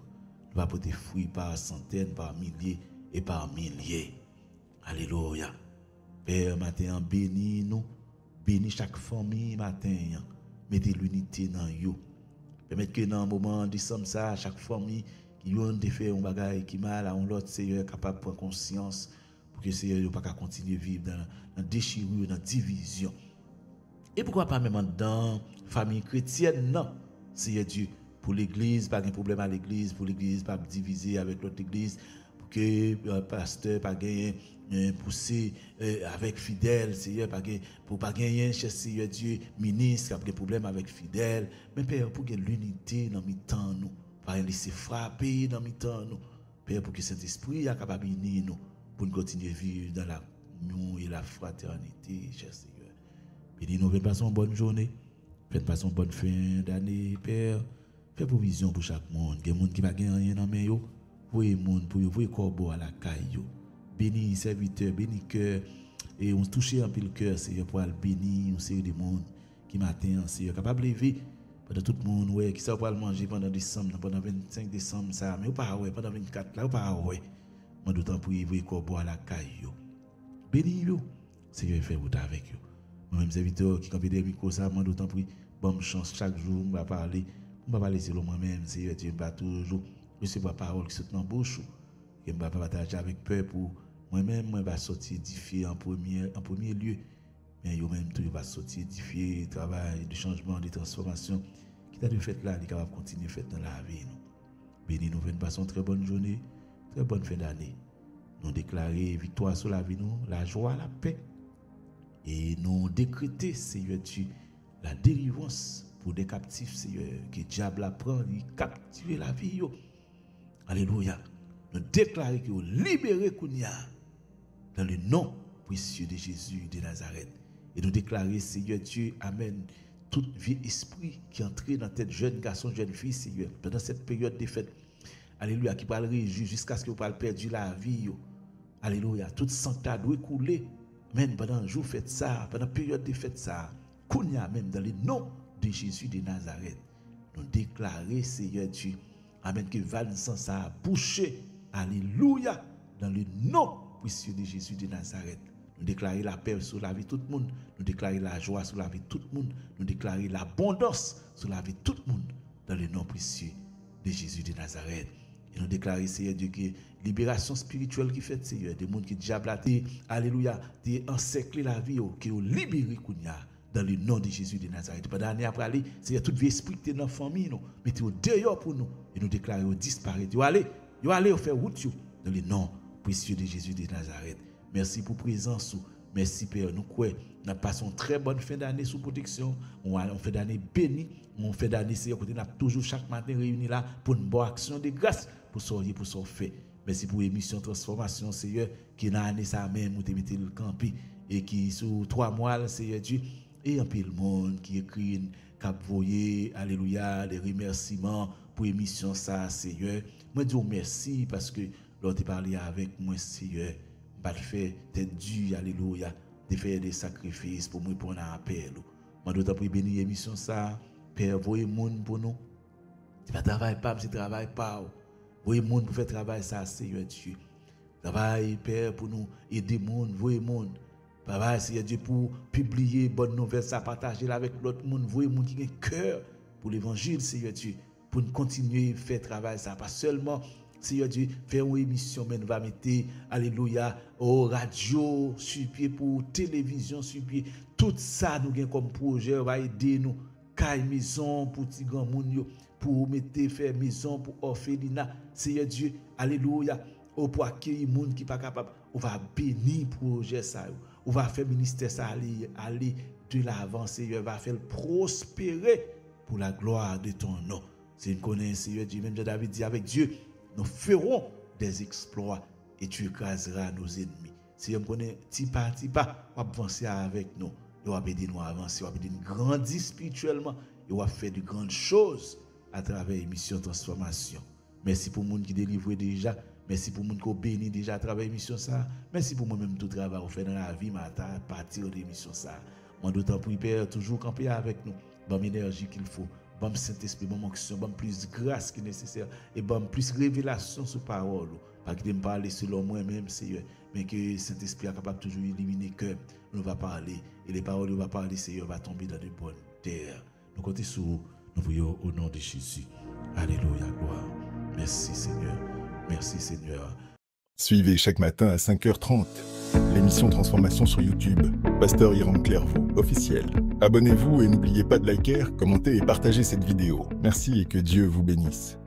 va pour tes fruits par centaines, par milliers et par milliers. Alléluia. Père, matin, bénis nous, bénis chaque famille, matin, mettez l'unité dans vous. Permettre que dans un moment de décembre, ça, chaque famille, qui ont fait un bagage qui mal à l'autre Seigneur capable de prendre conscience pour que Seigneur ne pas continuer à vivre dans la déchirure, dans la division. Et pourquoi pas même dans la famille chrétienne, non, Seigneur Dieu, pour l'église, pas de problème à l'église, pour l'église, pas diviser avec l'autre église, pour que le pasteur pas gagner pousser avec fidèle, Seigneur, pour pas gagner chez Seigneur Dieu, ministre, qui a des problèmes avec fidèle, mais Père, pour qu'il y ait l'unité dans le temps, nous. Pas laisser frapper dans le temps, nous. Père, pour que cet esprit soit capable de bénir nous, pour nous continuer à vivre dans l'amour et la fraternité, cher Seigneur. Bénis nous, faites passer une bonne journée, faites passer une bonne fin d'année, Père. Faites provision pour chaque monde. Il y a des gens qui ne gagnent rien dans les mains, voyez les gens, voyez corbeau à la caille. Bénis serviteurs, bénis cœur, et on touche un peu le cœur, Seigneur, pour le bénir, on sait des gens qui matin, Seigneur, capable de lever. Pendant tout le monde, ouais, qui ça va manger pendant décembre, pendant 25 décembre, ça, mais pas ouais, pendant 24, là, pas ouais. Moi, d'autant pour y voir corbeau à la caille. Bénis yo, Seigneur, fait vous avec yo. Moi-même, serviteur qui campé des micros, ça, moi, d'autant pour bonne chance chaque jour, on va parler sur moi-même, Seigneur, Dieu, va toujours recevoir la parole qui saute dans la bouche. Et je ne vais pas partager avec peur pour moi-même, moi, je vais sortir édifié en premier lieu. Mais yo-même, tout va sortir édifié, travail, de changement, de transformation. Qui t'a fait là, il est capable de continuer à faire dans la vie. Béni nous, passons une très bonne journée, très bonne fin d'année. Nous déclarer victoire sur la vie, nous, la joie, la paix. Et nous décréter, Seigneur Dieu, la délivrance pour des captifs, Seigneur, que le diable apprend, il captive la vie. Alléluia. Nous déclarer que vous libérez Kounia dans le nom précieux de Jésus de Nazareth. Et nous déclarer, Seigneur Dieu, Amen, tout vieux esprit qui est entré dans tête jeune garçon, jeune fille, Seigneur, pendant cette période de fête. Alléluia, qui va le réjouir jusqu'à ce que vous puissiez perdre la vie. Alléluia, toute sancta doit couler. Même pendant un jour fête ça, pendant la période de fête ça, Kounia même dans le nom de Jésus de Nazareth. Nous déclarer, Seigneur Dieu, Amen, que Vincent ça a bouché. Alléluia, dans le nom précieux de Jésus de Nazareth. Nous déclarer la paix sur la vie de tout le monde. Nous déclarer la joie sur la vie de tout le monde. Nous déclarer l'abondance sur la vie de tout le monde. Dans le nom précieux de Jésus de Nazareth. Et nous déclarer, Seigneur Dieu, que libération spirituelle qui fait, Seigneur, des gens qui diable a alléluia, qui encerclé la vie, qui ont libéré Kounia. Dans le nom de Jésus de Nazareth. Pendant l'année après aller, Seigneur, toute vie esprit qui est dans la famille, nous, mettez au dehors pour nous. Et nous déclarer au disparaître. Vous allez faire route dans le nom précieux de Jésus de Nazareth. Merci pour présence, Merci Père, nous croyons. Nous passons une très bonne fin d'année sous protection. On fait d'année bénie. On fait d'année, Seigneur, côté nous toujours chaque matin réunis là pour une bonne action de grâce pour soyez pour son fait. Merci pour l'émission Transformation, Seigneur, qui dans l'année ça même, vous te mettez le campi et qui sous 3 mois, Seigneur Dieu, et un peu le monde qui écrit, qui a voyé, alléluia, les remerciements pour l'émission ça, Seigneur. Moi, je dis merci parce que l'autre parlé avec moi, Seigneur. Je vais faire tête due, alléluia, de faire des sacrifices pour moi pour un appel. Je dois pour bénir l'émission ça. Père, voyez le monde pour nous. Tu ne travailles pas, tu travailles pas. Voyez le monde pour faire travail ça, Seigneur Dieu. Travail, Père, pour nous aider le monde, voyez le monde. Travail, Seigneur Dieu, pour publier bonne nouvelle, ça, partager avec l'autre monde, voyez le monde qui a un cœur pour l'évangile, Seigneur Dieu. Pour nous continuer à faire travail ça, pas seulement, Seigneur Dieu, faire une émission, mais nous va mettre, alléluia, au radio, sur pied, pour télévision, sur pied. Tout ça, nous avons comme projet, va aider nous. Caille maison pour petit grand monde, pour mettre faire maison pour orphelinat. Seigneur Dieu, alléluia. Pour accueillir les gens qui ne sont pas capables. On va bénir le projet ça. On va faire le ministère ça aller de l'avant, Seigneur. On va faire prospérer pour la gloire de ton nom. C'est une connaissance, Seigneur Dieu. Même David dit avec Dieu, nous ferons des exploits et tu écraseras nos ennemis. Si on connaît petit pas, on va avancer avec nous. Il va aider nous à avancer, il va aider nous à grandir spirituellement, il va faire de grandes choses à travers l'émission Transformation. Merci pour les gens qui délivrent déjà, merci pour les gens qui ont béni déjà à travers l'émission ça. Merci pour moi-même tout le travail qu'on fait dans la vie à partir de l'émission ça. Moi d'autant plus Père toujours camper avec nous, bonne énergie qu'il faut, bon Saint-Esprit, bonne onction, bon plus de grâce qui est nécessaire et bon plus révélation sur parole. Pas que de me parler selon moi-même, Seigneur, mais que Saint-Esprit est capable toujours d'éliminer que nous va parler et les paroles nous va parler, Seigneur, va tomber dans de bonnes terres. Nous comptons sur vous, nous voyons au nom de Jésus. Alléluia, gloire. Merci Seigneur. Merci Seigneur. Suivez chaque matin à 5h30 l'émission Transformation sur YouTube. Pasteur Iran Clairvaux, officiel. Abonnez-vous et n'oubliez pas de liker, commenter et partager cette vidéo. Merci et que Dieu vous bénisse.